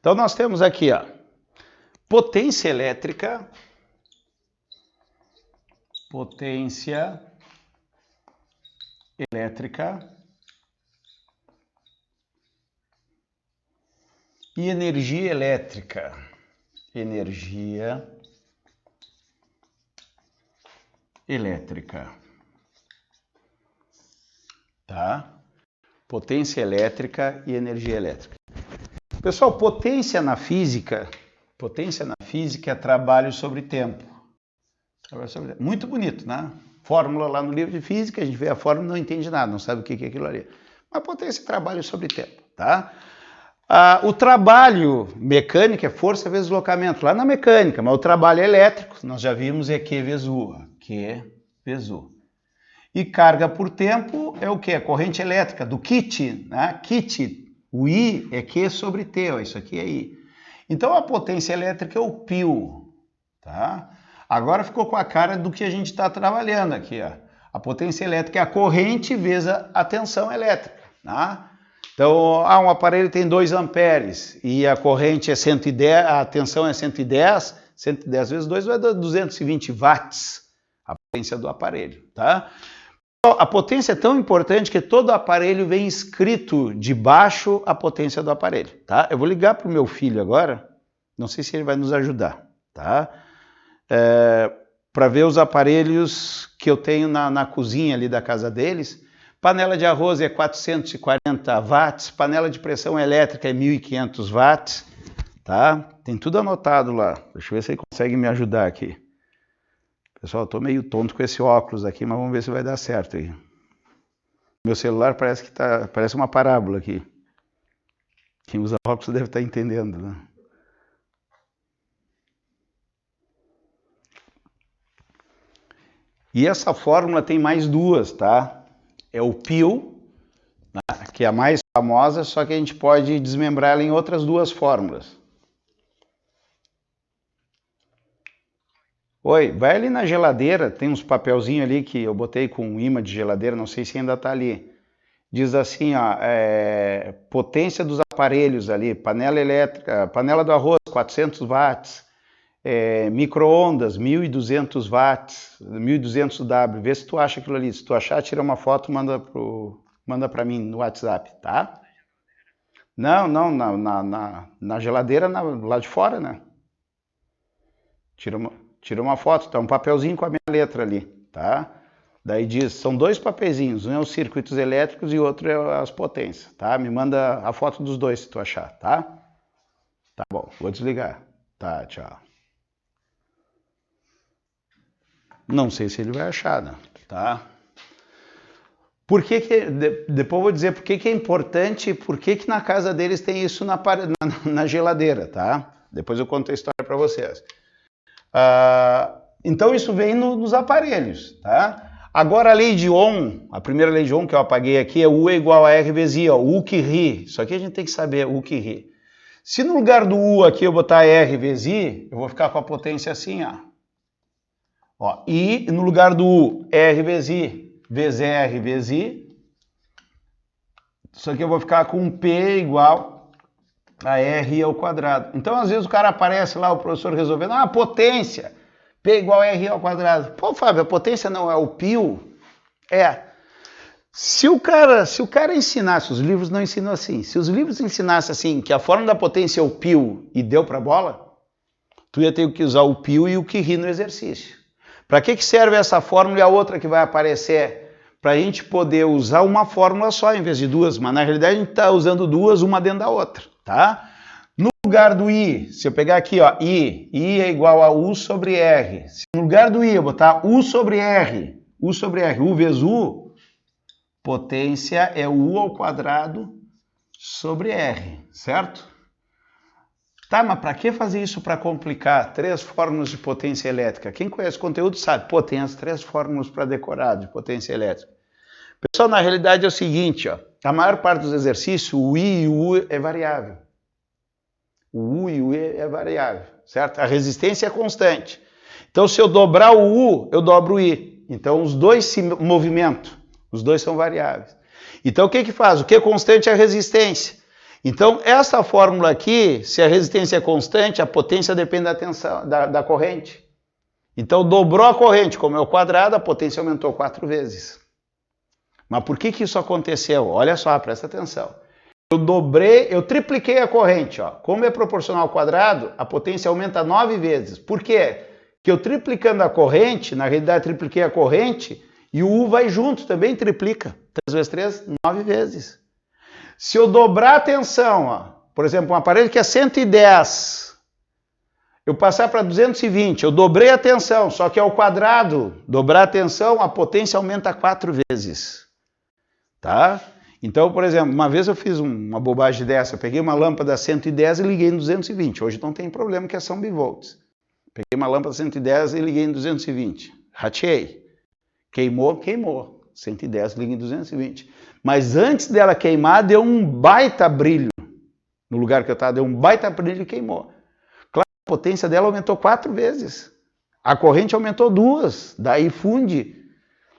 Então nós temos aqui, ó, potência elétrica e energia elétrica. Tá? Potência elétrica e energia elétrica. Pessoal, potência na física é trabalho sobre tempo. Muito bonito, né? Fórmula lá no livro de física, a gente vê a fórmula e não entende nada, não sabe o que é aquilo ali. Mas potência é trabalho sobre tempo, tá? O trabalho mecânico é força vezes deslocamento, lá na mecânica, mas o trabalho elétrico, nós já vimos, é Q vezes U. E carga por tempo é o quê? A corrente elétrica do kit, né? Kit, o I é Q sobre T, ó, isso aqui é I. Então a potência elétrica é o pio, tá? Agora ficou com a cara do que a gente está trabalhando aqui, ó. A potência elétrica é a corrente vezes a tensão elétrica, tá? Então, um aparelho tem 2 amperes e a corrente é 110, a tensão é 110 vezes 2 vai dar 220 watts, a potência do aparelho, tá? A potência é tão importante que todo aparelho vem escrito de baixo a potência do aparelho, tá? Eu vou ligar para o meu filho agora, não sei se ele vai nos ajudar, tá? Para ver os aparelhos que eu tenho na cozinha ali da casa deles. Panela de arroz é 440 watts, panela de pressão elétrica é 1.500 watts, tá? Tem tudo anotado lá. Deixa eu ver se ele consegue me ajudar aqui. Pessoal, eu tô meio tonto com esse óculos aqui, mas vamos ver se vai dar certo aí. Meu celular parece uma parábola aqui. Quem usa óculos deve estar entendendo, né? E essa fórmula tem mais duas, tá? É o pio, né, que é a mais famosa, só que a gente pode desmembrar ela em outras duas fórmulas. Oi, vai ali na geladeira, tem uns papelzinhos ali que eu botei com um imã de geladeira, não sei se ainda está ali. Diz assim, ó, potência dos aparelhos ali, panela elétrica, panela do arroz, 400 watts, micro-ondas, 1.200 watts, 1.200 W, vê se tu acha aquilo ali, se tu achar, tira uma foto, manda para mim no WhatsApp, tá? Não, na geladeira lá de fora, né? Tira uma foto, tá um papelzinho com a minha letra ali, tá? Daí diz, são 2 papeizinhos, um é os circuitos elétricos e o outro é as potências, tá? Me manda a foto dos dois se tu achar, tá? Tá bom, vou desligar. Tá, tchau. Não sei se ele vai achar, né? Tá? Por que depois eu vou dizer por que é importante, por que na casa deles tem isso na geladeira, tá? Depois eu conto a história para vocês. Então isso vem nos aparelhos, tá? Agora a lei de Ohm, a primeira lei de Ohm que eu apaguei aqui é U é igual a R vezes I, ó, U que ri. Isso aqui a gente tem que saber, U que ri. Se no lugar do U aqui eu botar R vezes I, eu vou ficar com a potência assim, ó. I no lugar do U, R vezes I, vezes R vezes I. Isso aqui eu vou ficar com P igual a R ao quadrado. Então, às vezes o cara aparece lá, o professor resolvendo, potência, P igual a R ao quadrado. Pô, Fábio, a potência não é o pio? Se o cara ensinasse, os livros não ensinam assim, se os livros ensinassem assim, que a fórmula da potência é o pio e deu pra bola, tu ia ter que usar o pio e o que ri no exercício. Para que serve essa fórmula e a outra que vai aparecer? Para a gente poder usar uma fórmula só em vez de duas, mas na realidade a gente está usando duas, uma dentro da outra, tá? No lugar do I, se eu pegar aqui, ó, I é igual a U sobre R. Se no lugar do I eu botar U sobre R, U vezes U, potência é U ao quadrado sobre R, certo? Tá, mas para que fazer isso para complicar? 3 fórmulas de potência elétrica. Quem conhece conteúdo sabe, pô, tem as 3 fórmulas para decorar de potência elétrica. Pessoal, na realidade é o seguinte, ó, a maior parte dos exercícios, o I e o U é variável. O U e o E é variável, certo? A resistência é constante. Então, se eu dobrar o U, eu dobro o I. Então, os dois se movimentam, os dois são variáveis. Então, o que faz? O que é constante é a resistência. Então, essa fórmula aqui, se a resistência é constante, a potência depende da tensão, da corrente. Então, dobrou a corrente, como é o quadrado, a potência aumentou 4 vezes. Mas por que isso aconteceu? Olha só, presta atenção. Eu tripliquei a corrente. Ó. Como é proporcional ao quadrado, a potência aumenta 9 vezes. Por quê? Porque eu triplicando a corrente, na realidade tripliquei a corrente, e o U vai junto, também triplica. 3 vezes 3, 9 vezes. Se eu dobrar a tensão, ó, por exemplo, um aparelho que é 110, eu passar para 220, eu dobrei a tensão, só que ao quadrado, dobrar a tensão, a potência aumenta 4 vezes. Tá? Então, por exemplo, uma vez eu fiz uma bobagem dessa, eu peguei uma lâmpada 110 e liguei em 220. Hoje não tem problema que é são bivolts. Peguei uma lâmpada 110 e liguei em 220. Rateei. Queimou, queimou. 110, liga em 220. Mas antes dela queimar, deu um baita brilho. No lugar que eu estava, deu um baita brilho e queimou. Claro, a potência dela aumentou 4 vezes. A corrente aumentou 2. Daí funde.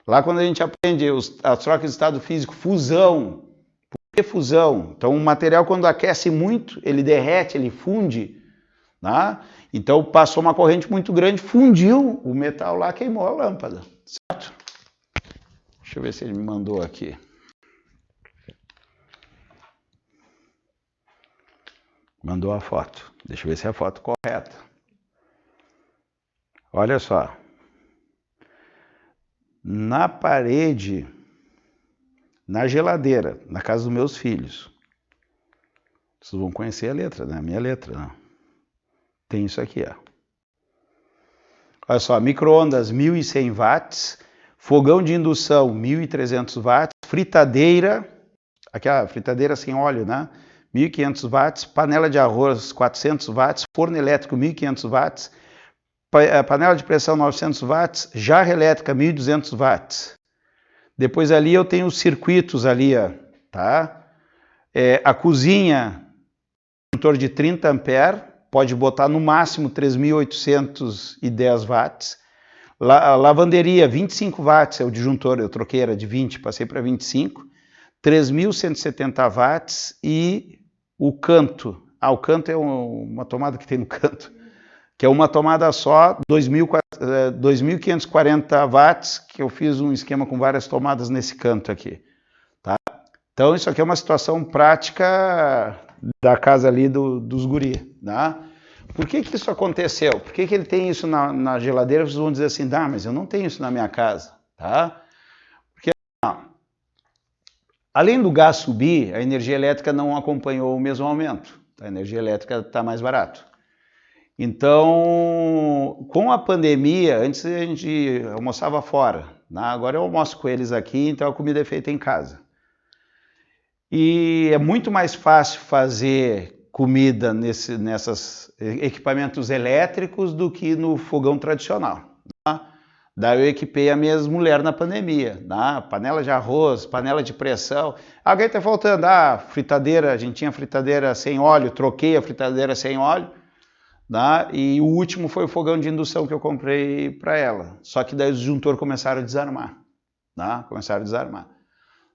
Lá quando a gente aprende as trocas de estado físico, fusão. Por que fusão? Então o material quando aquece muito, ele derrete, ele funde. Tá? Então passou uma corrente muito grande, fundiu o metal lá, queimou a lâmpada. Certo? Deixa eu ver se ele me mandou aqui. Mandou a foto. Deixa eu ver se é a foto correta. Olha só. Na parede, na geladeira, na casa dos meus filhos. Vocês vão conhecer a letra, né? A minha letra. Né? Tem isso aqui, ó. Olha só, micro-ondas 1.100 watts, fogão de indução 1.300 watts, fritadeira, aquela fritadeira sem óleo, né? 1.500 watts, panela de arroz 400 watts, forno elétrico 1.500 watts, panela de pressão 900 watts, jarra elétrica 1.200 watts. Depois ali eu tenho os circuitos ali, ó, tá? A cozinha, disjuntor de 30 amperes, pode botar no máximo 3.810 watts. A lavanderia 25 watts é o disjuntor, eu troquei, era de 20, passei para 25. 3.170 watts e o canto. O canto é uma tomada que tem no canto, que é uma tomada só, 2.540 watts, que eu fiz um esquema com várias tomadas nesse canto aqui. Tá? Então isso aqui é uma situação prática da casa ali dos guri. Tá? Por que isso aconteceu? Por que ele tem isso na geladeira? Vocês vão dizer assim, mas eu não tenho isso na minha casa. Tá? Porque além do gás subir, a energia elétrica não acompanhou o mesmo aumento. A energia elétrica está mais barato. Então, com a pandemia, antes a gente almoçava fora. Né? Agora eu almoço com eles aqui, então a comida é feita em casa. E é muito mais fácil fazer comida nesses equipamentos elétricos do que no fogão tradicional. Né? Daí eu equipei a minha mulher na pandemia, né? Panela de arroz, panela de pressão. Alguém está faltando, fritadeira, a gente tinha fritadeira sem óleo, troquei a fritadeira sem óleo, né? E o último foi o fogão de indução que eu comprei para ela. Só que daí os disjuntores começaram a desarmar, né? Começaram a desarmar.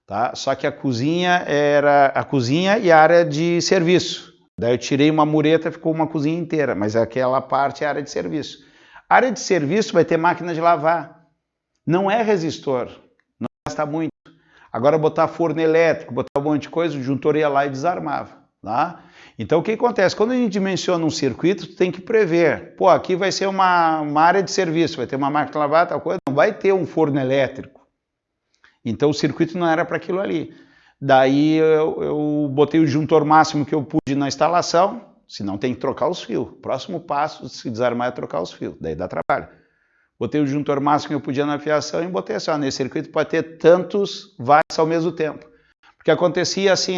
Tá? Só que a cozinha era a cozinha e a área de serviço. Daí eu tirei uma mureta, ficou uma cozinha inteira, mas aquela parte é a área de serviço. A área de serviço vai ter máquina de lavar. Não é resistor, não gasta muito. Agora botar forno elétrico, botar um monte de coisa, o disjuntor ia lá e desarmava. Tá? Então o que acontece? Quando a gente dimensiona um circuito, tu tem que prever. Pô, aqui vai ser uma área de serviço, vai ter uma máquina de lavar, tal coisa, não vai ter um forno elétrico. Então o circuito não era para aquilo ali. Daí eu botei o disjuntor máximo que eu pude na instalação, senão tem que trocar os fios. Próximo passo, se desarmar, é trocar os fios. Daí dá trabalho. Botei o disjuntor máximo que eu podia na fiação e botei assim, nesse circuito pode ter tantos watts ao mesmo tempo. Porque acontecia assim,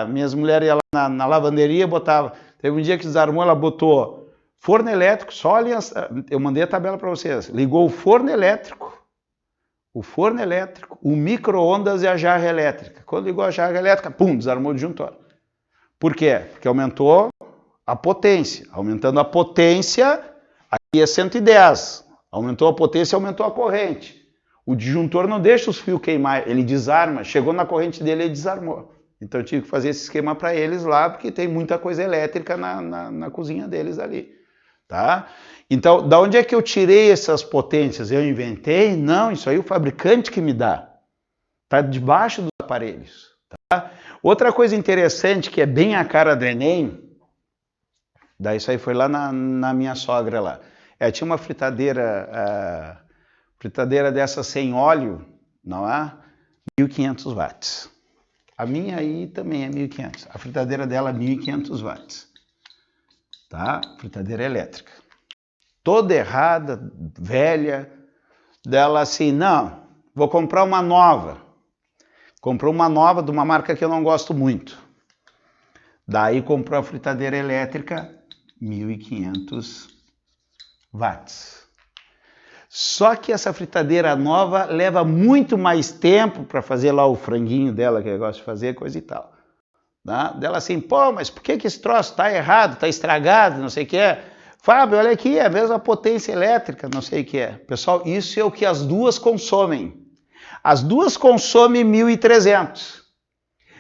minhas mulheres iam lá na lavanderia, botava. Teve um dia que desarmou, ela botou forno elétrico, só ali, eu mandei a tabela para vocês. Ligou o forno elétrico, o micro-ondas e a jarra elétrica. Quando ligou a jarra elétrica, pum, desarmou o disjuntor. Por quê? Porque aumentou a potência. Aumentando a potência, aqui é 110. Aumentou a potência, aumentou a corrente. O disjuntor não deixa os fios queimar, ele desarma. Chegou na corrente dele, ele desarmou. Então eu tive que fazer esse esquema para eles lá, porque tem muita coisa elétrica na cozinha deles ali, tá? Então, da onde é que eu tirei essas potências? Eu inventei? Não, isso aí é o fabricante que me dá. Tá debaixo dos aparelhos, tá? Outra coisa interessante, que é bem a cara do Enem, daí isso aí foi lá na minha sogra lá. Tinha uma fritadeira dessa sem óleo, não é? 1.500 watts. A minha aí também é 1.500. A fritadeira dela é 1.500 watts. Tá? Fritadeira elétrica. Toda errada, velha. Dela assim, não, vou comprar uma nova. Comprou uma nova de uma marca que eu não gosto muito. Daí comprou a fritadeira elétrica, 1.500 watts. Só que essa fritadeira nova leva muito mais tempo para fazer lá o franguinho dela, que eu gosto de fazer, coisa e tal. Tá? Dela assim, pô, mas por que esse troço está errado, está estragado, não sei o que é. Fábio, olha aqui, é a mesma potência elétrica, não sei o que é. Pessoal, isso é o que as duas consomem. As duas consomem 1.300.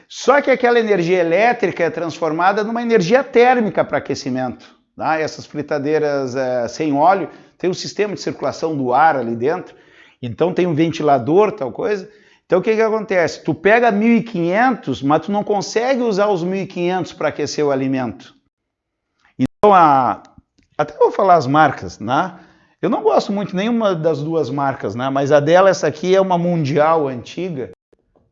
Só que aquela energia elétrica é transformada numa energia térmica para aquecimento. Tá? Essas fritadeiras sem óleo, tem um sistema de circulação do ar ali dentro, então tem um ventilador, tal coisa. Então o que acontece? Tu pega 1.500, mas tu não consegue usar os 1.500 para aquecer o alimento. Então, até vou falar as marcas, né? Eu não gosto muito nenhuma das duas marcas, né? Mas a dela, essa aqui é uma mundial antiga,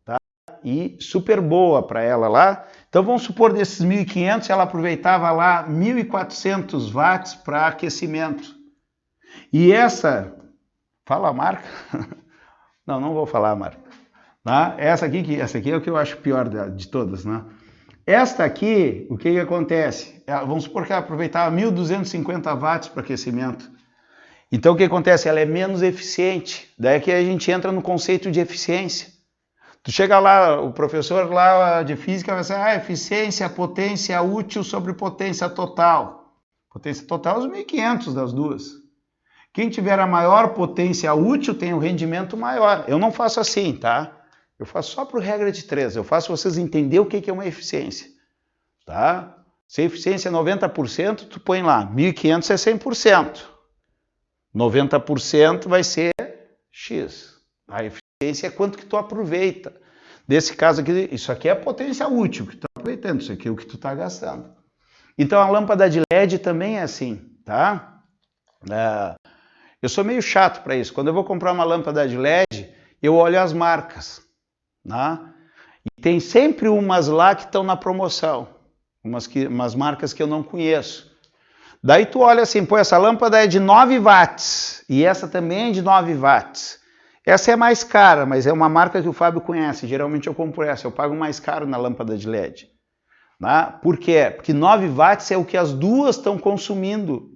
tá? E super boa para ela lá. Então vamos supor desses 1.500, ela aproveitava lá 1.400 watts para aquecimento. E essa, fala a marca? Não vou falar a marca. Tá? Essa aqui é o que eu acho pior de todas, né? Esta aqui, o que acontece? Vamos supor que ela aproveitava 1.250 watts para aquecimento. Então o que acontece? Ela é menos eficiente. Daí que a gente entra no conceito de eficiência. Tu chega lá, o professor lá de física vai dizer, eficiência, potência útil sobre potência total. Potência total é os 1.500 das duas. Quem tiver a maior potência útil tem um rendimento maior. Eu não faço assim, tá? Eu faço só por regra de 3. Eu faço vocês entenderem o que é uma eficiência. Tá? Se a eficiência é 90%, tu põe lá, 1.500 é 100%. 90% vai ser X. A eficiência é quanto que tu aproveita. Nesse caso aqui, isso aqui é a potência útil que tu está aproveitando, isso aqui é o que tu está gastando. Então a lâmpada de LED também é assim, tá? Eu sou meio chato para isso. Quando eu vou comprar uma lâmpada de LED, eu olho as marcas. Né? E tem sempre umas lá que estão na promoção. Umas marcas que eu não conheço. Daí tu olha assim, pô, essa lâmpada é de 9 watts. E essa também é de 9 watts. Essa é mais cara, mas é uma marca que o Fábio conhece. Geralmente eu compro essa. Eu pago mais caro na lâmpada de LED. Né? Por quê? Porque 9 watts é o que as duas estão consumindo.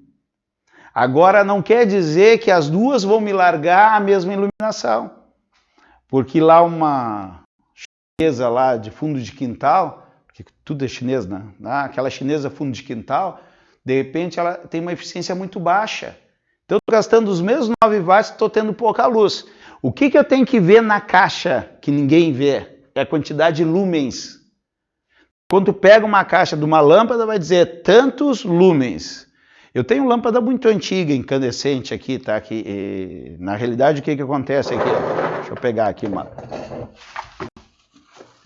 Agora não quer dizer que as duas vão me largar a mesma iluminação. Porque lá uma chinesa lá de fundo de quintal, porque tudo é chinês, né? Aquela chinesa fundo de quintal, de repente ela tem uma eficiência muito baixa. Então eu estou gastando os mesmos 9 watts e estou tendo pouca luz. O que eu tenho que ver na caixa que ninguém vê? É a quantidade de lumens. Quando tu pega uma caixa de uma lâmpada, vai dizer tantos lumens. Eu tenho lâmpada muito antiga, incandescente aqui, tá? Na realidade, o que acontece aqui? Deixa eu pegar aqui uma...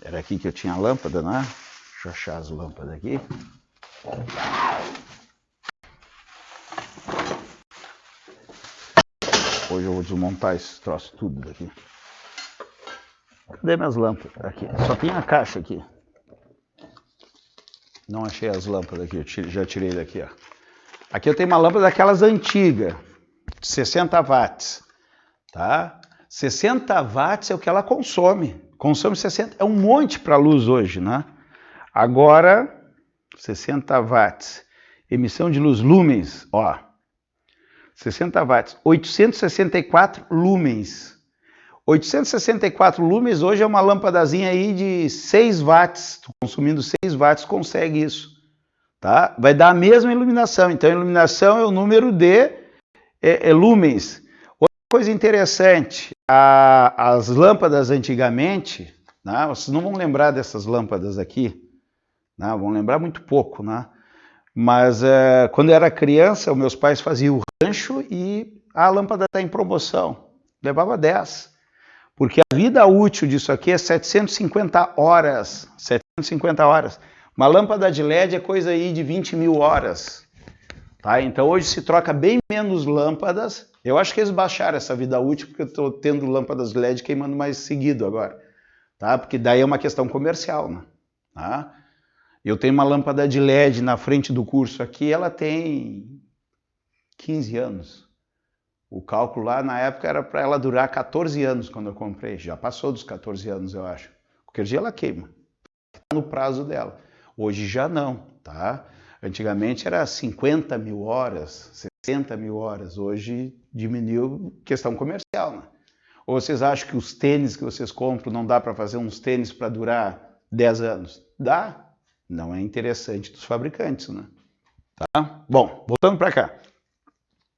Era aqui que eu tinha a lâmpada, né? Deixa eu achar as lâmpadas aqui. Hoje eu vou desmontar esse troço tudo daqui. Cadê minhas lâmpadas? Aqui. Só tem a caixa aqui. Não achei as lâmpadas aqui, já tirei daqui, ó. Aqui eu tenho uma lâmpada daquelas antigas, de 60 watts, tá? 60 watts é o que ela consome. Consome 60, é um monte para luz hoje, né? Agora, 60 watts, emissão de luz, lumens, ó. 60 watts, 864 lumens. 864 lumens hoje é uma lâmpadazinha aí de 6 watts, consumindo 6 watts consegue isso, tá? Vai dar a mesma iluminação, então a iluminação é o número de lumens. Outra coisa interessante, as lâmpadas antigamente, né? Vocês não vão lembrar dessas lâmpadas aqui, né? Vão lembrar muito pouco, né? Mas quando eu era criança, os meus pais faziam o rancho e a lâmpada está em promoção. Levava 10. Porque a vida útil disso aqui é 750 horas. 750 horas. Uma lâmpada de LED é coisa aí de 20 mil horas. Tá? Então hoje se troca bem menos lâmpadas. Eu acho que eles baixaram essa vida útil porque eu estou tendo lâmpadas LED queimando mais seguido agora. Tá? Porque daí é uma questão comercial, né? Tá? Eu tenho uma lâmpada de LED na frente do curso aqui, ela tem 15 anos. O cálculo lá na época era para ela durar 14 anos quando eu comprei. Já passou dos 14 anos, eu acho. Qualquer dia ela queima. Está no prazo dela. Hoje já não, tá? Antigamente era 50 mil horas, 60 mil horas. Hoje diminuiu questão comercial, né? Ou vocês acham que os tênis que vocês compram não dá para fazer uns tênis para durar 10 anos? Dá. Não é interessante dos fabricantes, né? Tá? Bom, voltando para cá.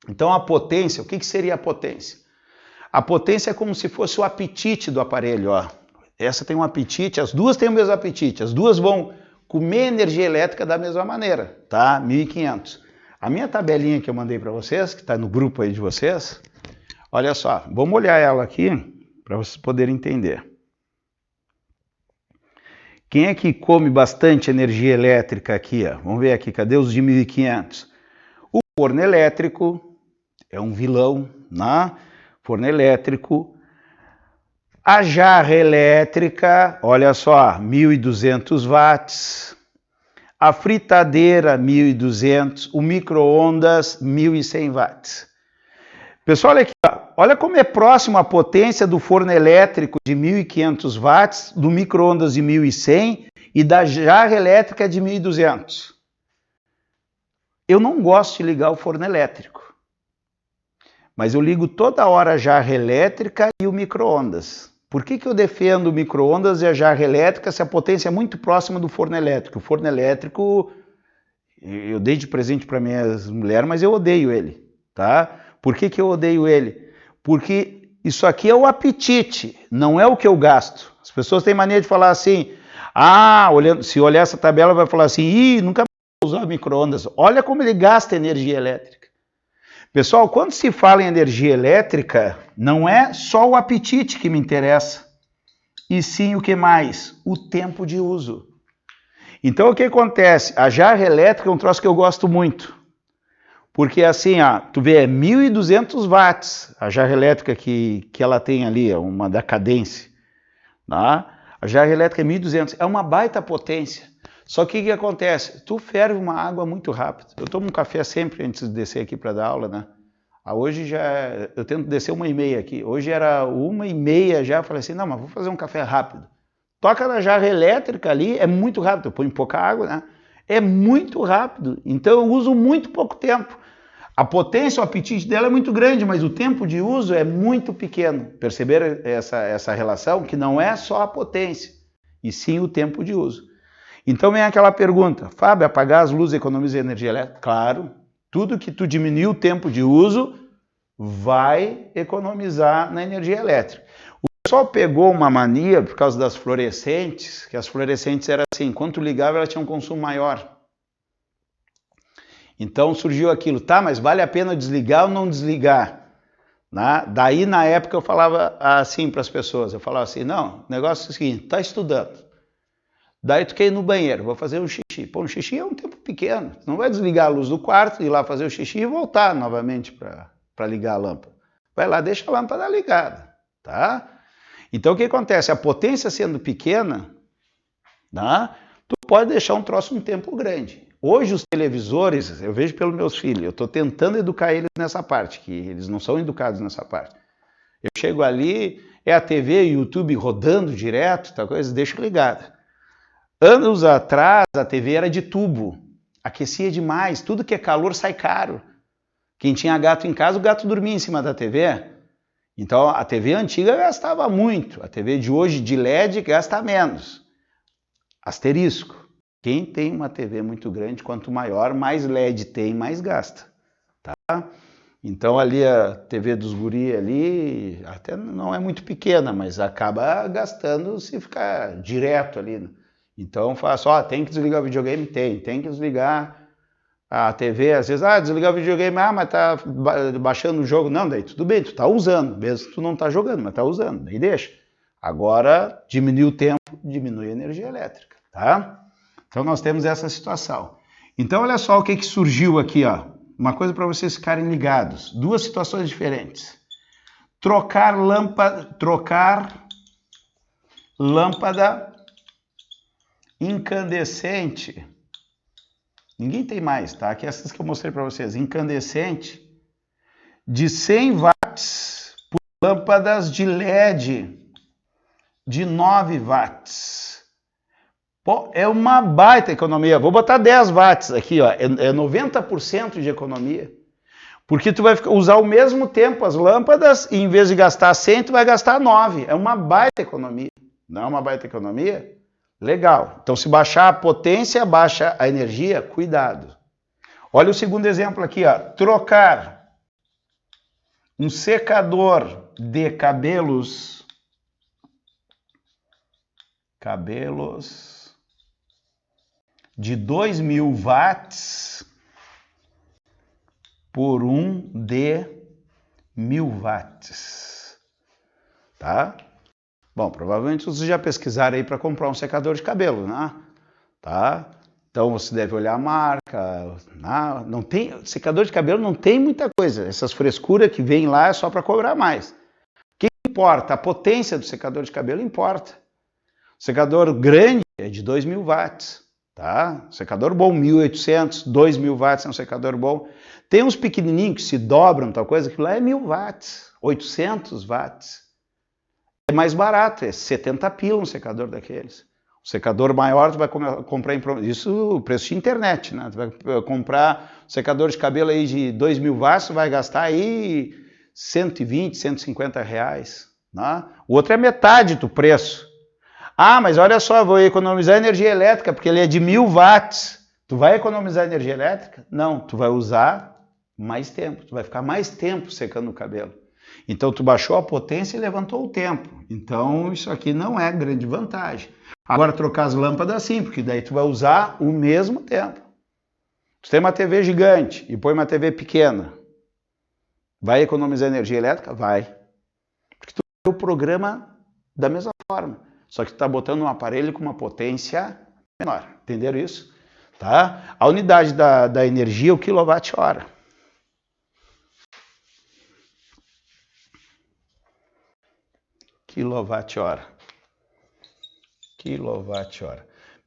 Então a potência, o que seria a potência? A potência é como se fosse o apetite do aparelho, ó. Essa tem um apetite, as duas têm o mesmo apetite, as duas vão comer energia elétrica da mesma maneira, tá? 1500. A minha tabelinha que eu mandei para vocês, que está no grupo aí de vocês, olha só, vamos olhar ela aqui para vocês poderem entender. Quem é que come bastante energia elétrica aqui? Ó? Vamos ver aqui, cadê os de 1500? O forno elétrico é um vilão, né? Forno elétrico. A jarra elétrica, olha só, 1200 watts. A fritadeira, 1200. O micro-ondas, 1100 watts. Pessoal, olha aqui, ó. Olha como é próximo a potência do forno elétrico de 1500 watts, do micro-ondas de 1100 e da jarra elétrica de 1200. Eu não gosto de ligar o forno elétrico, mas eu ligo toda hora a jarra elétrica e o micro-ondas. Por que eu defendo o micro-ondas e a jarra elétrica se a potência é muito próxima do forno elétrico? O forno elétrico, eu dei de presente para minha mulher, mas eu odeio ele, tá? Por que eu odeio ele? Porque isso aqui é o apetite, não é o que eu gasto. As pessoas têm mania de falar assim, se olhar essa tabela vai falar assim, nunca vou usar micro-ondas. Olha como ele gasta energia elétrica. Pessoal, quando se fala em energia elétrica, não é só o apetite que me interessa, e sim o que mais? O tempo de uso. Então o que acontece? A jarra elétrica é um troço que eu gosto muito. Porque assim, ó, tu vê, é 1200 watts a jarra elétrica que ela tem ali, é uma da cadência. Tá? A jarra elétrica é 1200, é uma baita potência. Só que o que acontece? Tu ferve uma água muito rápido. Eu tomo um café sempre antes de descer aqui para dar aula, né? Hoje eu tento descer 1h30 aqui. Hoje era 1h30 já, falei assim, não, mas vou fazer um café rápido. Toca na jarra elétrica ali, é muito rápido. Eu ponho pouca água, né? É muito rápido. Então eu uso muito pouco tempo. A potência, o apetite dela é muito grande, mas o tempo de uso é muito pequeno. Perceberam essa relação? Que não é só a potência, e sim o tempo de uso. Então vem aquela pergunta, Fábio, apagar as luzes economiza energia elétrica? Claro, tudo que tu diminuir o tempo de uso vai economizar na energia elétrica. O pessoal pegou uma mania por causa das fluorescentes, que as fluorescentes eram assim, quando tu ligava ela tinha um consumo maior. Então surgiu aquilo, tá, mas vale a pena desligar ou não desligar? Né? Daí na época eu falava assim para as pessoas, eu falava assim, não, o negócio é o seguinte, tá estudando, daí tu quer ir no banheiro, vou fazer um xixi. Pô, um xixi é um tempo pequeno, tu não vai desligar a luz do quarto, ir lá fazer o xixi e voltar novamente para ligar a lâmpada. Vai lá, deixa a lâmpada ligada, tá? Então o que acontece? A potência sendo pequena, tá? Tu pode deixar um troço um tempo grande. Hoje os televisores, eu vejo pelos meus filhos, eu estou tentando educar eles nessa parte, que eles não são educados nessa parte. Eu chego ali, é a TV e o YouTube rodando direto, tal coisa, deixo ligada. Anos atrás a TV era de tubo, aquecia demais, tudo que é calor sai caro. Quem tinha gato em casa, o gato dormia em cima da TV. Então a TV antiga gastava muito, a TV de hoje de LED gasta menos. Asterisco. Quem tem uma TV muito grande, quanto maior, mais LED tem, mais gasta. Tá? Então ali a TV dos guri ali até não é muito pequena, mas acaba gastando se ficar direto ali. Então faço, ó, tem que desligar o videogame? Tem que desligar a TV, às vezes, desligar o videogame, mas tá baixando o jogo. Não, daí tudo bem, tu tá usando, mesmo que tu não tá jogando, mas tá usando, daí deixa. Agora, diminui o tempo, diminui a energia elétrica, tá? Então nós temos essa situação. Então olha só o que surgiu aqui, ó. Uma coisa para vocês ficarem ligados. Duas situações diferentes. Trocar lâmpada incandescente. Ninguém tem mais, tá? Aqui é essas que eu mostrei para vocês. Incandescente de 100 watts por lâmpadas de LED de 9 watts. Pô, é uma baita economia. Vou botar 10 watts aqui, ó. É 90% de economia. Porque tu vai usar ao mesmo tempo as lâmpadas e em vez de gastar 100, tu vai gastar 9. É uma baita economia. Não é uma baita economia? Legal. Então, se baixar a potência, baixa a energia, cuidado. Olha o segundo exemplo aqui, ó. Trocar um secador de cabelos de 2.000 watts por um de 1.000 watts. Tá? Bom, provavelmente vocês já pesquisaram aí para comprar um secador de cabelo, né? Tá? Então você deve olhar a marca. Não tem, secador de cabelo não tem muita coisa. Essas frescuras que vem lá é só para cobrar mais. O que importa? A potência do secador de cabelo importa. O secador grande é de 2.000 watts. Tá? Secador bom, 1.800, 2.000 watts é um secador bom. Tem uns pequenininhos que se dobram, tal coisa, que lá é 1.000 watts, 800 watts. É mais barato, é 70 pila um secador daqueles. O secador maior tu vai comprar em isso preço de internet, né? Tu vai comprar um secador de cabelo aí de 2.000 watts, tu vai gastar aí 120, 150 reais. Né? O outro é metade do preço. Mas olha só, vou economizar energia elétrica, porque ele é de 1.000 watts. Tu vai economizar energia elétrica? Não, tu vai usar mais tempo, tu vai ficar mais tempo secando o cabelo. Então, tu baixou a potência e levantou o tempo. Então, isso aqui não é grande vantagem. Agora, trocar as lâmpadas sim, porque daí tu vai usar o mesmo tempo. Tu tem uma TV gigante e põe uma TV pequena. Vai economizar energia elétrica? Vai. Porque tu tem o programa da mesma forma. Só que tu está botando um aparelho com uma potência menor. Entenderam isso? Tá? A unidade da energia é o quilowatt-hora. Quilowatt-hora.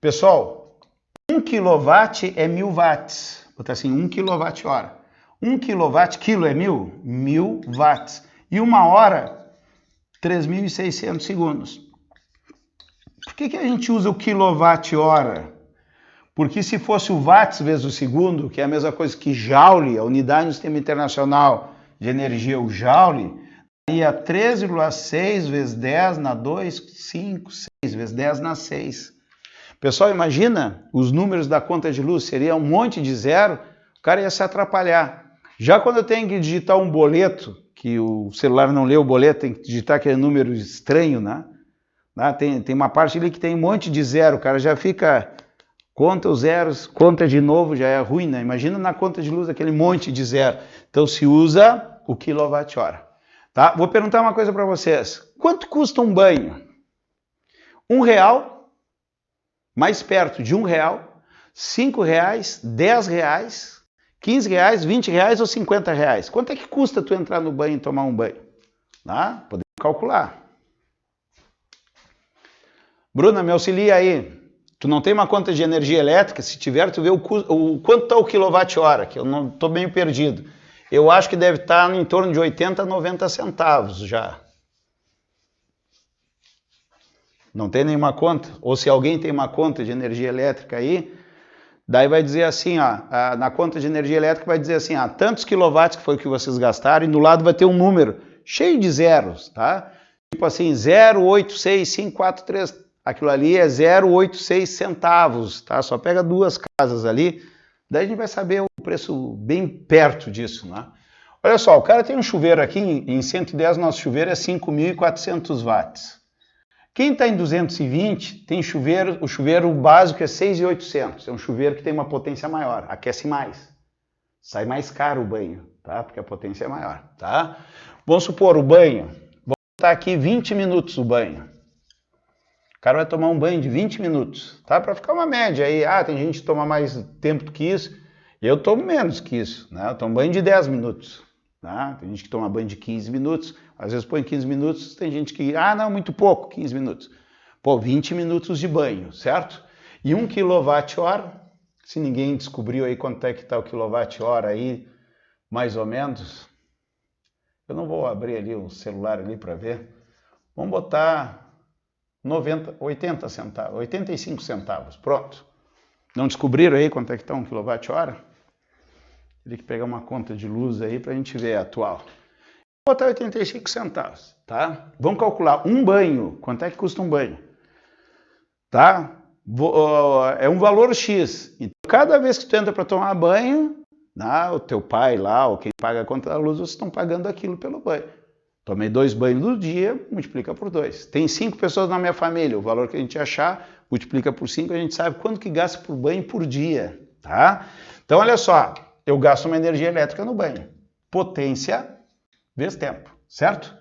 Pessoal, 1 kW é 1.000 watts. Vou botar assim, 1 kWh. 1 kW, quilo é 1.000? 1.000 watts. E uma hora, 3.600 segundos. Por que a gente usa o quilowatt-hora? Porque se fosse o watts vezes o segundo, que é a mesma coisa que joule, a unidade no Sistema Internacional de Energia, o joule, ia 13,6 vezes 10 na 2, 5, 6 vezes 10 na 6. Pessoal, imagina, os números da conta de luz seria um monte de zero, o cara ia se atrapalhar. Já quando eu tenho que digitar um boleto, que o celular não lê o boleto, tem que digitar aquele número estranho, né? Tem uma parte ali que tem um monte de zero, o cara já fica, conta os zeros, conta de novo, já é ruim, né? Imagina na conta de luz aquele monte de zero. Então se usa o quilowatt-hora. Tá? Vou perguntar uma coisa para vocês. Quanto custa um banho? R$1? Mais perto de R$1? R$5? R$10? R$15? R$20 ou R$50? Quanto é que custa tu entrar no banho e tomar um banho? Tá? Podemos calcular. Bruna, me auxilia aí. Tu não tem uma conta de energia elétrica? Se tiver, tu vê quanto está o quilowatt-hora, que eu não estou meio perdido. Eu acho que deve estar em torno de 80 a 90 centavos já. Não tem nenhuma conta? Ou se alguém tem uma conta de energia elétrica aí, daí vai dizer assim, ó, na conta de energia elétrica vai dizer assim, tantos quilowatts que foi o que vocês gastaram, e no lado vai ter um número cheio de zeros, tá? Tipo assim, 0,86543, aquilo ali é 0,86 centavos, tá? Só pega duas casas ali, daí a gente vai saber o preço bem perto disso, né? Olha só, o cara tem um chuveiro aqui, em 110 nosso chuveiro é 5.400 watts. Quem está em 220 tem chuveiro, o chuveiro básico é 6.800, é um chuveiro que tem uma potência maior, aquece mais. Sai mais caro o banho, tá? Porque a potência é maior, tá? Vamos supor o banho, vamos botar aqui 20 minutos o banho. O cara vai tomar um banho de 20 minutos, tá? Para ficar uma média aí. Ah, tem gente que toma mais tempo do que isso. Eu tomo menos que isso, né? Eu tomo banho de 10 minutos, tá? Tem gente que toma banho de 15 minutos, às vezes põe 15 minutos, tem gente que, não, muito pouco, 15 minutos. Pô, 20 minutos de banho, certo? E 1 kWh, se ninguém descobriu aí quanto é que tá o quilowatt-hora aí, mais ou menos, eu não vou abrir ali o celular ali para ver, vamos botar 80 centavos, 85 centavos, pronto. Não descobriram aí quanto é que está 1 kWh? Teria que pegar uma conta de luz aí para a gente ver a atual. Vou botar 85 centavos, tá? Vamos calcular um banho, quanto é que custa um banho? Tá? É um valor X. Então, cada vez que tu entra para tomar banho, o teu pai lá, ou quem paga a conta da luz, vocês estão pagando aquilo pelo banho. Tomei 2 banhos no dia, multiplica por 2. Tem 5 pessoas na minha família, o valor que a gente achar, multiplica por 5, a gente sabe quanto que gasta por banho por dia, tá? Então, olha só, eu gasto uma energia elétrica no banho. Potência vezes tempo, certo?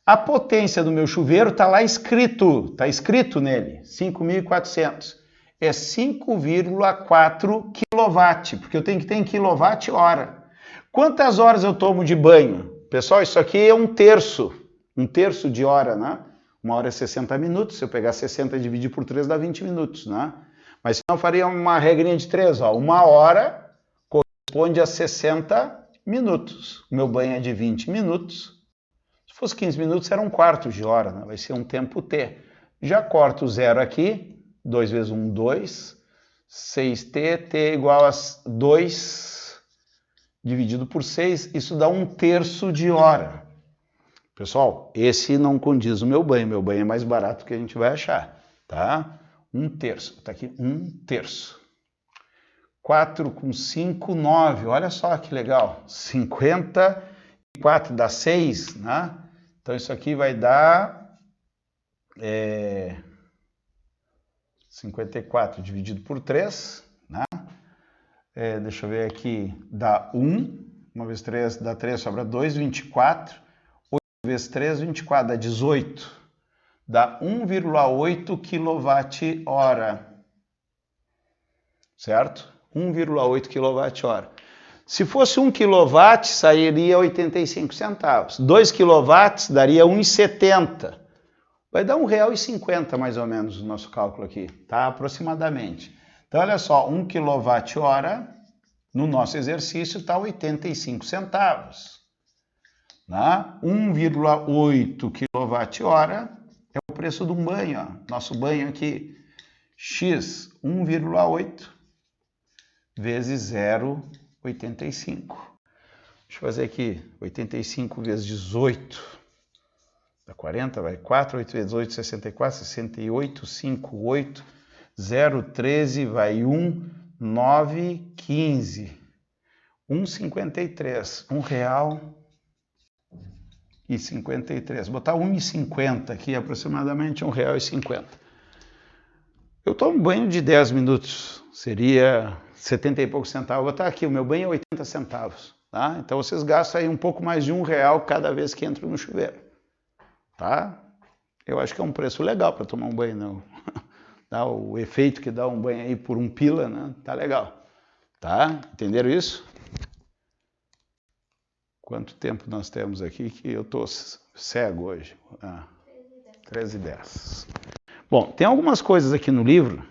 A potência do meu chuveiro está lá escrito, está escrito nele, 5.400. É 5,4 kW, porque eu tenho que ter em quilowatt-hora. Quantas horas eu tomo de banho? Pessoal, isso aqui é um terço de hora, né? 1 hora é 60 minutos, se eu pegar 60 e dividir por 3 dá 20 minutos, né? Mas senão eu faria uma regrinha de 3, ó. 1 hora corresponde a 60 minutos. O meu banho é de 20 minutos. Se fosse 15 minutos era 1/4 de hora, né? Vai ser um tempo T. Já corto o zero aqui, 2 vezes 1, 2. 6T, T igual a 2... dividido por 6, isso dá 1/3 de hora. Pessoal, esse não condiz o meu banho é mais barato que a gente vai achar, tá? 1/3, tá aqui 1/3. 4 com 5, 9, olha só que legal, 54 dá 6, né? Então isso aqui vai dar 54 dividido por 3, né? Deixa eu ver aqui, dá 1, 1 vezes 3 dá 3, sobra 2, 24, 8 vezes 3, 24, dá 18, dá 1,8 kWh, certo? 1,8 kWh. Se fosse 1 kW, sairia 85 centavos. 2 kW daria 1,70. Vai dar R$1,50 mais ou menos o nosso cálculo aqui, tá? Aproximadamente. Então, olha só, 1 kWh no nosso exercício está 85 centavos. Né? 1,8 kWh é o preço de um banho. Ó. Nosso banho aqui, X, 1,8 vezes 0,85. Deixa eu fazer aqui, 85 vezes 18, dá 40, vai 4, 8 vezes 8, 64, 68, 5, 8, 0,13, vai 1, 9, 15, 1,53, R$1,53. Botar 1,50 aqui, aproximadamente R$1,50. Eu tomo banho de 10 minutos, seria 70 e poucos centavos. Vou botar aqui, o meu banho é 80 centavos, tá? Então vocês gastam aí um pouco mais de R$1 cada vez que entram no chuveiro, tá? Eu acho que é um preço legal para tomar um banho, não. O efeito que dá um banho aí por R$1, né? Tá legal, tá? Entenderam isso? Quanto tempo nós temos aqui que eu tô cego hoje? 13h10. Bom, tem algumas coisas aqui no livro,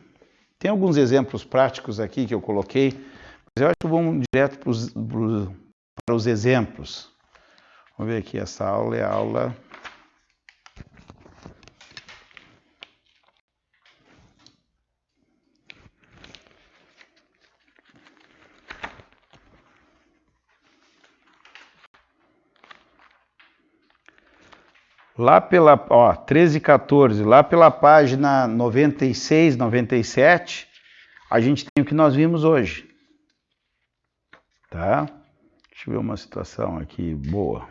tem alguns exemplos práticos aqui que eu coloquei, mas eu acho que vamos direto para os exemplos. Vamos ver aqui, essa aula é a aula... Lá pela, 13 e 14, lá pela página 96, 97, a gente tem o que nós vimos hoje. Tá? Deixa Deixa eu ver uma situação aqui boa.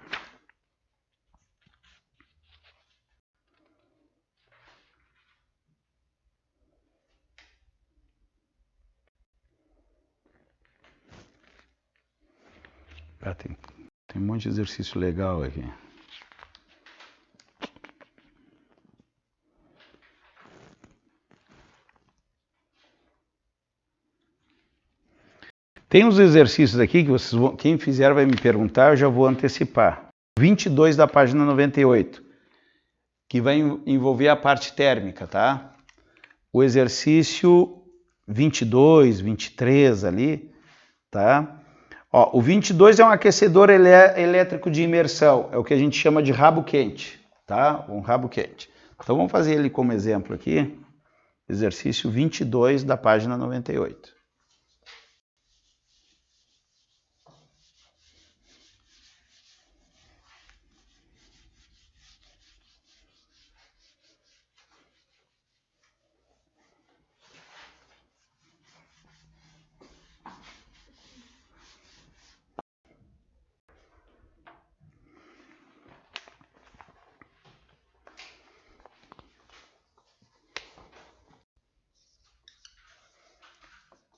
Ah, tem um monte de exercício legal aqui. Tem uns exercícios aqui que vocês vão, quem fizer vai me perguntar, eu já vou antecipar. 22 da página 98, que vai envolver a parte térmica, tá? O exercício 22, 23 ali, tá? Ó, o 22 é um aquecedor elétrico de imersão, é o que a gente chama de rabo quente, tá? Um rabo quente. Então vamos fazer ele como exemplo aqui, exercício 22 da página 98.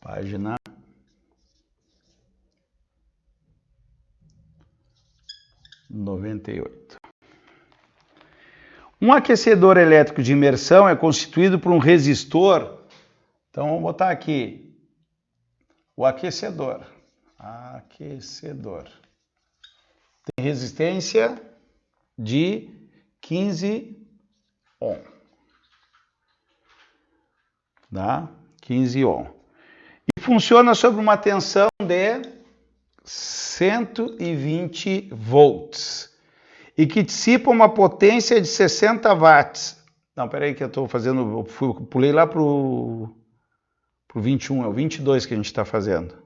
Página 98. Um aquecedor elétrico de imersão é constituído por um resistor. Então vamos botar aqui o aquecedor. Aquecedor. Tem resistência de 15 ohm. Tá? 15 ohm. E funciona sob uma tensão de 120 volts e que dissipa uma potência de 60 watts. Não, peraí que eu estou fazendo, pulei lá para o 21, é o 22 que a gente está fazendo.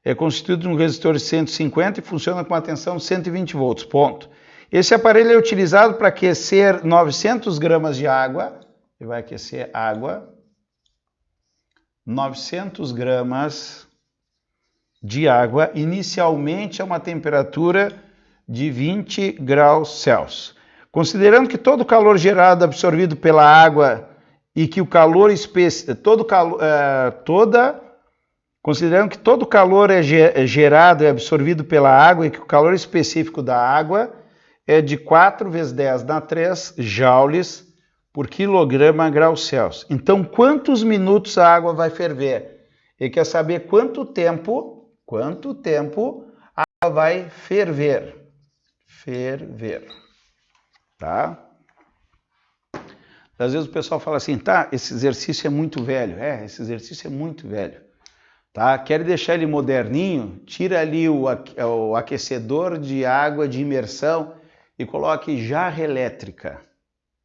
É constituído de um resistor de 150 e funciona com uma tensão de 120 volts, ponto. Esse aparelho é utilizado para aquecer 900 gramas de água, ele vai aquecer água, 900 gramas de água, inicialmente a uma temperatura de 20 graus Celsius. Considerando que todo o calor gerado absorvido pela água e que o calor considerando que todo o calor é gerado e absorvido pela água e que o calor específico da água é de 4 vezes 10 na 3 joules por quilograma grau Celsius. Então, quantos minutos a água vai ferver? Ele quer saber quanto tempo a água vai ferver. Tá? Às vezes o pessoal fala assim, tá, esse exercício é muito velho. Esse exercício é muito velho. Tá? Quer deixar ele moderninho? Tira ali o aquecedor de água de imersão e coloque jarra elétrica.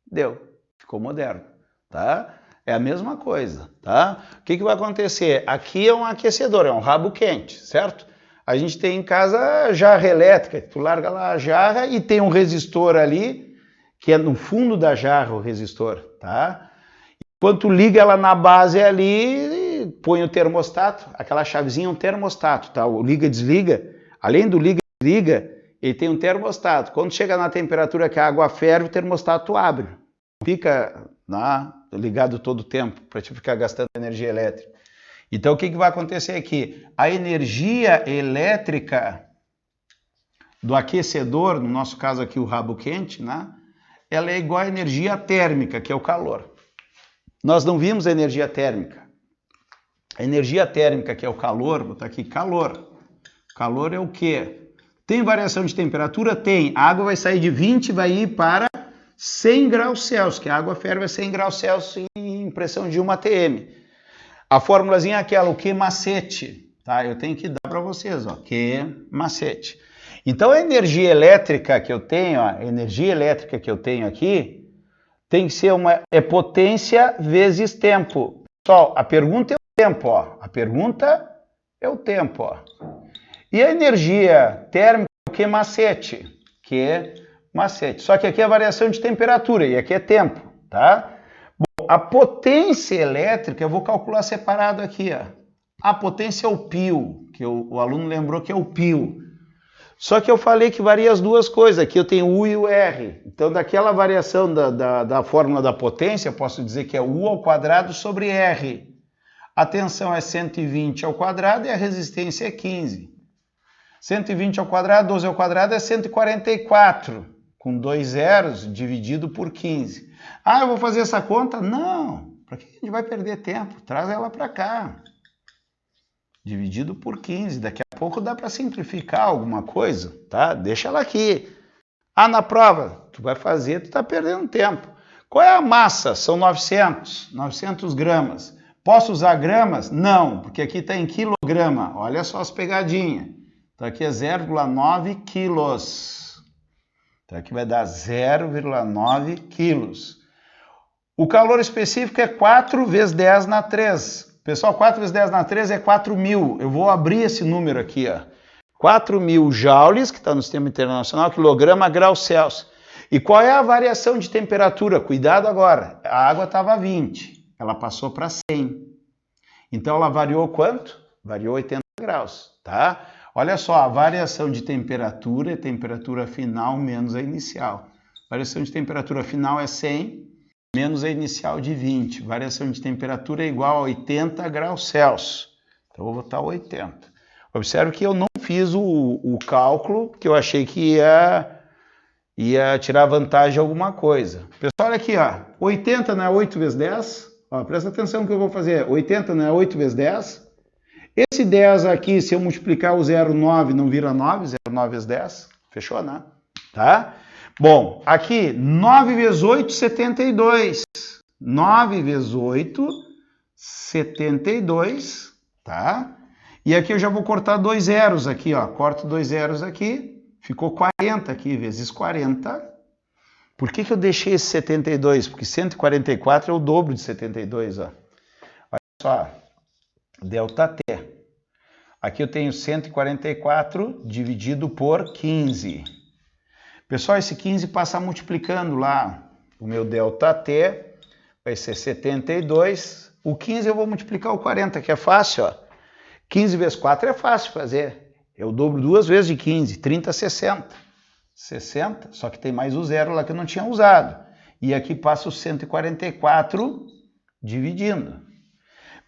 Deu, ficou moderno. Tá? É a mesma coisa. Tá? O que vai acontecer? Aqui é um aquecedor, é um rabo quente, certo? A gente tem em casa jarra elétrica, tu larga lá a jarra e tem um resistor ali, que é no fundo da jarra o resistor, tá? Quando tu liga ela na base ali, põe o termostato, aquela chavezinha é um termostato, tá? O liga e desliga, além do liga e desliga, ele tem um termostato. Quando chega na temperatura que a água ferve, o termostato abre. Fica ligado todo o tempo, para te ficar gastando energia elétrica. Então, o que vai acontecer aqui? A energia elétrica do aquecedor, no nosso caso aqui o rabo quente, né? Ela é igual à energia térmica, que é o calor. Nós não vimos a energia térmica. A energia térmica, que é o calor, vou botar aqui calor. Calor é o quê? Tem variação de temperatura? Tem. A água vai sair de 20 e vai ir para 100 graus Celsius, que a água ferve a 100 graus Celsius em pressão de 1 atm. A fórmulazinha é aquela, o Q macete, tá? Eu tenho que dar para vocês, ó, Q macete. Então a energia elétrica que eu tenho, ó, a energia elétrica que eu tenho aqui, tem que ser potência vezes tempo. Pessoal, a pergunta é o tempo, ó. A pergunta é o tempo, ó. E a energia térmica é o Q macete, Q macete. Só que aqui é a variação de temperatura e aqui é tempo, tá? A potência elétrica, eu vou calcular separado aqui, ó. A potência é o pio, que o aluno lembrou que é o pio. Só que eu falei que varia as duas coisas, aqui eu tenho o U e o R. Então, daquela variação da fórmula da potência, eu posso dizer que é U ao quadrado sobre R. A tensão é 120 ao quadrado e a resistência é 15. 120 ao quadrado, 12 ao quadrado é 144, com 2 zeros dividido por 15. Ah, eu vou fazer essa conta? Não, para que a gente vai perder tempo? Traz ela para cá. Dividido por 15, daqui a pouco dá para simplificar alguma coisa, tá? Deixa ela aqui. Ah, na prova, tu vai fazer, tu está perdendo tempo. Qual é a massa? São 900 gramas. Posso usar gramas? Não, porque aqui está em quilograma. Olha só as pegadinhas. Então aqui é 0,9 quilos. Então aqui vai dar 0,9 quilos. O calor específico é 4 vezes 10 na 3. Pessoal, 4 vezes 10 na 3 é 4.000. Eu vou abrir esse número aqui, ó. 4.000 joules, que está no sistema internacional, quilograma grau Celsius. E qual é a variação de temperatura? Cuidado agora. A água estava 20, ela passou para 100. Então ela variou quanto? Variou 80 graus, tá? Olha só, a variação de temperatura é temperatura final menos a inicial. A variação de temperatura final é 100 menos a inicial de 20. Variação de temperatura é igual a 80 graus Celsius. Então eu vou botar 80. Observe que eu não fiz o cálculo, que eu achei que ia tirar vantagem de alguma coisa. Pessoal, olha aqui, ó. 80 não é 8 vezes 10? Ó, presta atenção no que eu vou fazer. 80 não é 8 vezes 10? Esse 10 aqui, se eu multiplicar o 0,9, não vira 9? 0,9 vezes 10? Fechou, né? Tá? Bom, aqui, 9 vezes 8, 72. 9 vezes 8, 72, tá? E aqui eu já vou cortar 2 zeros aqui, ó. Corto 2 zeros aqui, ficou 40 aqui, vezes 40. Por que eu deixei esse 72? Porque 144 é o dobro de 72, ó. Olha só, delta T. Aqui eu tenho 144 dividido por 15. Pessoal, esse 15 passa multiplicando lá. O meu delta T vai ser 72. O 15 eu vou multiplicar o 40, que é fácil, ó. 15 vezes 4 é fácil fazer. Eu dobro 2 vezes de 15, 30, 60. 60, só que tem mais o zero lá que eu não tinha usado. E aqui passa o 144 dividindo.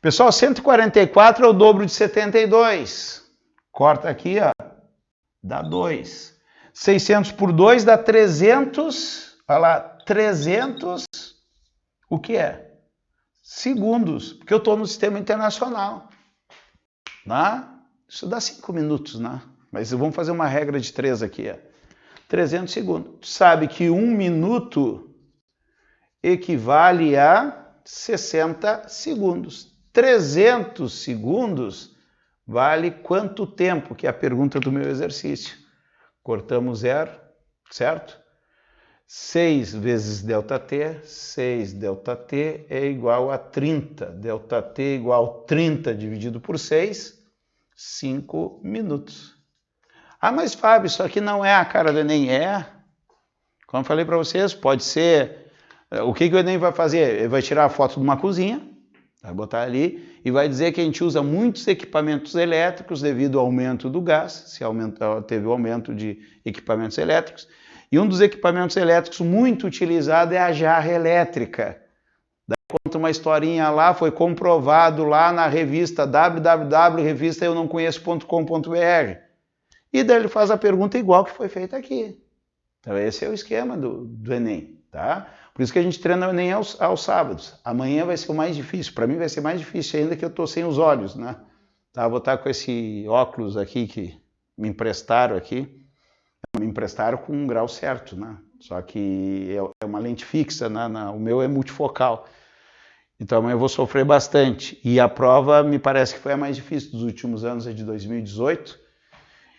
Pessoal, 144 é o dobro de 72. Corta aqui, ó, dá 2. 600 por 2 dá 300. Olha lá, 300. O que é? Segundos, porque eu estou no sistema internacional. Né? Isso dá 5 minutos, né? Mas vamos fazer uma regra de 3 aqui. 300 segundos. Tu sabe que 1 minuto equivale a 60 segundos. 300 segundos vale quanto tempo? Que é a pergunta do meu exercício. Cortamos 0, certo? 6 vezes ΔT, 6 ΔT é igual a 30. ΔT é igual a 30 dividido por 6, 5 minutos. Ah, mas Fábio, isso aqui não é a cara do Enem. É, como eu falei para vocês, pode ser... O que o Enem vai fazer? Ele vai tirar a foto de uma cozinha, vai botar ali, e vai dizer que a gente usa muitos equipamentos elétricos devido ao aumento do gás, se teve o aumento de equipamentos elétricos. E um dos equipamentos elétricos muito utilizado é a jarra elétrica. Daí conta uma historinha lá, foi comprovado lá na revista www.revistaeunãoconheço.com.br. E daí ele faz a pergunta igual que foi feita aqui. Então esse é o esquema do Enem, tá? Por isso que a gente treina o Enem aos sábados. Amanhã vai ser o mais difícil. Para mim vai ser mais difícil ainda que eu estou sem os olhos, né? Tá, vou estar com esse óculos aqui que me emprestaram aqui. Me emprestaram com um grau certo, né? Só que é uma lente fixa, né? O meu é multifocal. Então amanhã eu vou sofrer bastante. E a prova me parece que foi a mais difícil dos últimos anos, é de 2018.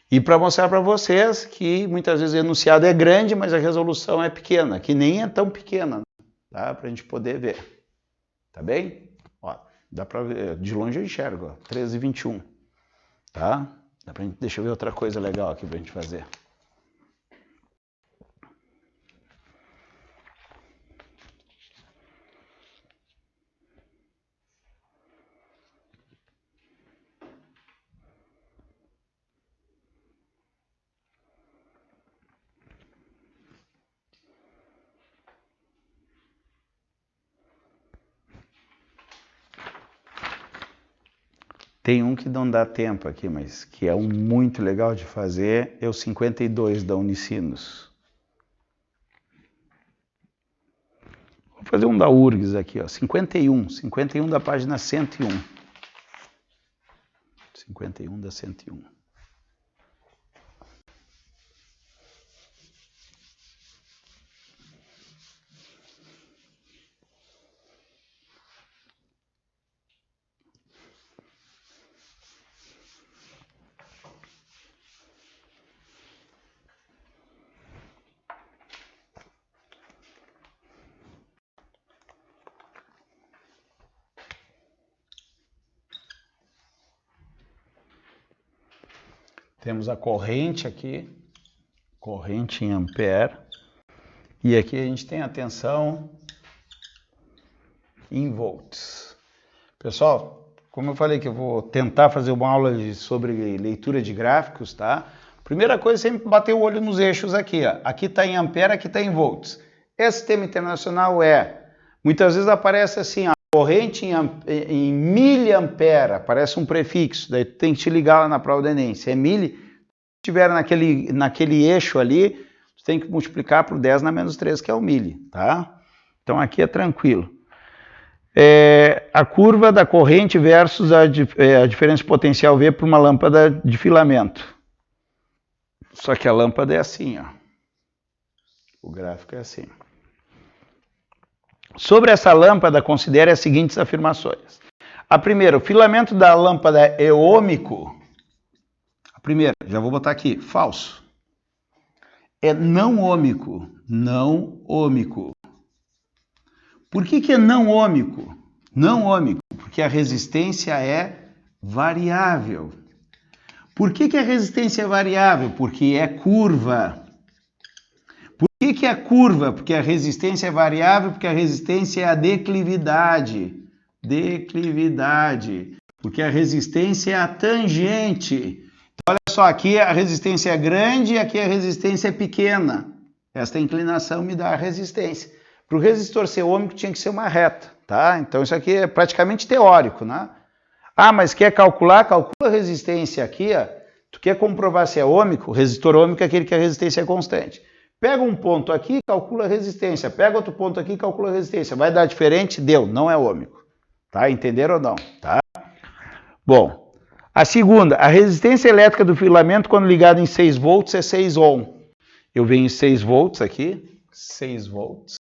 E para mostrar para vocês que muitas vezes o enunciado é grande, mas a resolução é pequena, que nem é tão pequena, tá? Para a gente poder ver. Tá bem? Ó, dá para ver, de longe eu enxergo, ó, 13h21. Tá? Deixa eu ver outra coisa legal aqui para a gente fazer. Tem um que não dá tempo aqui, mas que é um muito legal de fazer, é o 52 da Unicinos. Vou fazer um da URGS aqui, ó, 51 da página 101. 51 da 101. Temos a corrente aqui, corrente em ampere, e aqui a gente tem a tensão em volts. Pessoal, como eu falei que eu vou tentar fazer uma aula sobre leitura de gráficos, tá? Primeira coisa é sempre bater o olho nos eixos aqui, ó. Aqui está em ampere, aqui está em volts. Esse sistema internacional muitas vezes aparece assim, a corrente em miliampere, aparece um prefixo, daí tu tem que te ligar lá na prova do Enem. Se é mili, se estiver naquele eixo ali, tu tem que multiplicar por 10 na menos 3, que é o mili, tá? Então aqui é tranquilo. A curva da corrente versus a diferença de potencial V para uma lâmpada de filamento. Só que a lâmpada é assim, ó. O gráfico é assim. Sobre essa lâmpada, considere as seguintes afirmações. A primeira, o filamento da lâmpada é ômico. A primeira, já vou botar aqui, falso. É não ômico. Não ômico. Por que é não ômico? Não ômico, porque a resistência é variável. Por que a resistência é variável? Porque é curva. Por que é curva? Porque a resistência é variável, porque a resistência é a declividade. Declividade. Porque a resistência é a tangente. Então, olha só, aqui a resistência é grande e aqui a resistência é pequena. Esta inclinação me dá a resistência. Para o resistor ser ômico tinha que ser uma reta, tá? Então isso aqui é praticamente teórico, né? Ah, mas quer calcular? Calcula a resistência aqui, ó. Tu quer comprovar se é ômico? O resistor ômico é aquele que a resistência é constante. Pega um ponto aqui, calcula a resistência. Pega outro ponto aqui, calcula a resistência. Vai dar diferente? Deu, não é ômico. Tá? Entenderam ou não? Tá? Bom, a segunda, a resistência elétrica do filamento quando ligado em 6 volts é 6 ohm. Eu venho em 6 volts aqui, 6 volts.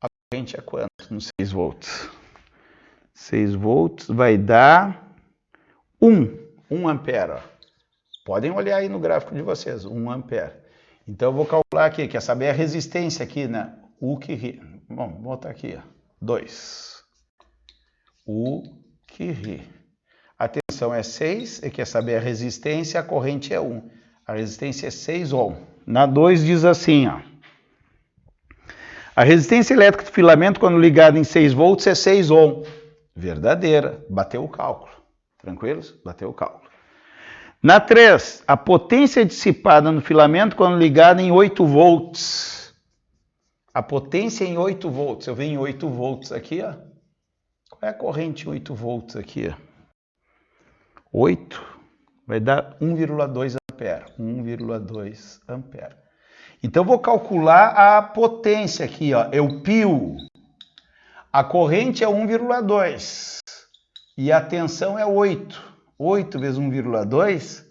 A corrente é quanto nos 6 volts? 6 volts vai dar 1 ampere. Ó. Podem olhar aí no gráfico de vocês, 1 ampere. Então eu vou calcular aqui, quer saber a resistência aqui, né? U que ri. Bom, vou botar aqui, ó. 2. U que ri. A tensão é 6, e quer saber a resistência, a corrente é 1. A resistência é 6 ohm. Na 2 diz assim, ó. A resistência elétrica do filamento quando ligado em 6 volts é 6 ohm. Verdadeira. Bateu o cálculo. Tranquilos? Bateu o cálculo. Na 3, a potência dissipada no filamento quando ligado em 8 volts. A potência em 8 volts. Eu venho em 8 volts aqui, ó. Qual é a corrente em 8 volts aqui, ó? 8 vai dar 1,2 ampere. 1,2 ampere. Então, eu vou calcular a potência aqui, ó. É o π. A corrente é 1,2 e a tensão é 8. 8 vezes 1,2,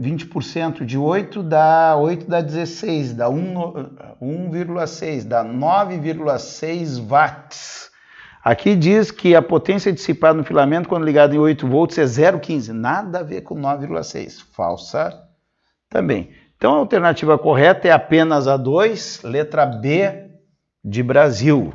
20% de 8 dá 16, dá 1,6, dá 9,6 watts. Aqui diz que a potência dissipada no filamento quando ligado em 8 volts é 0,15, nada a ver com 9,6, falsa também. Então a alternativa correta é apenas a 2, letra B de Brasil.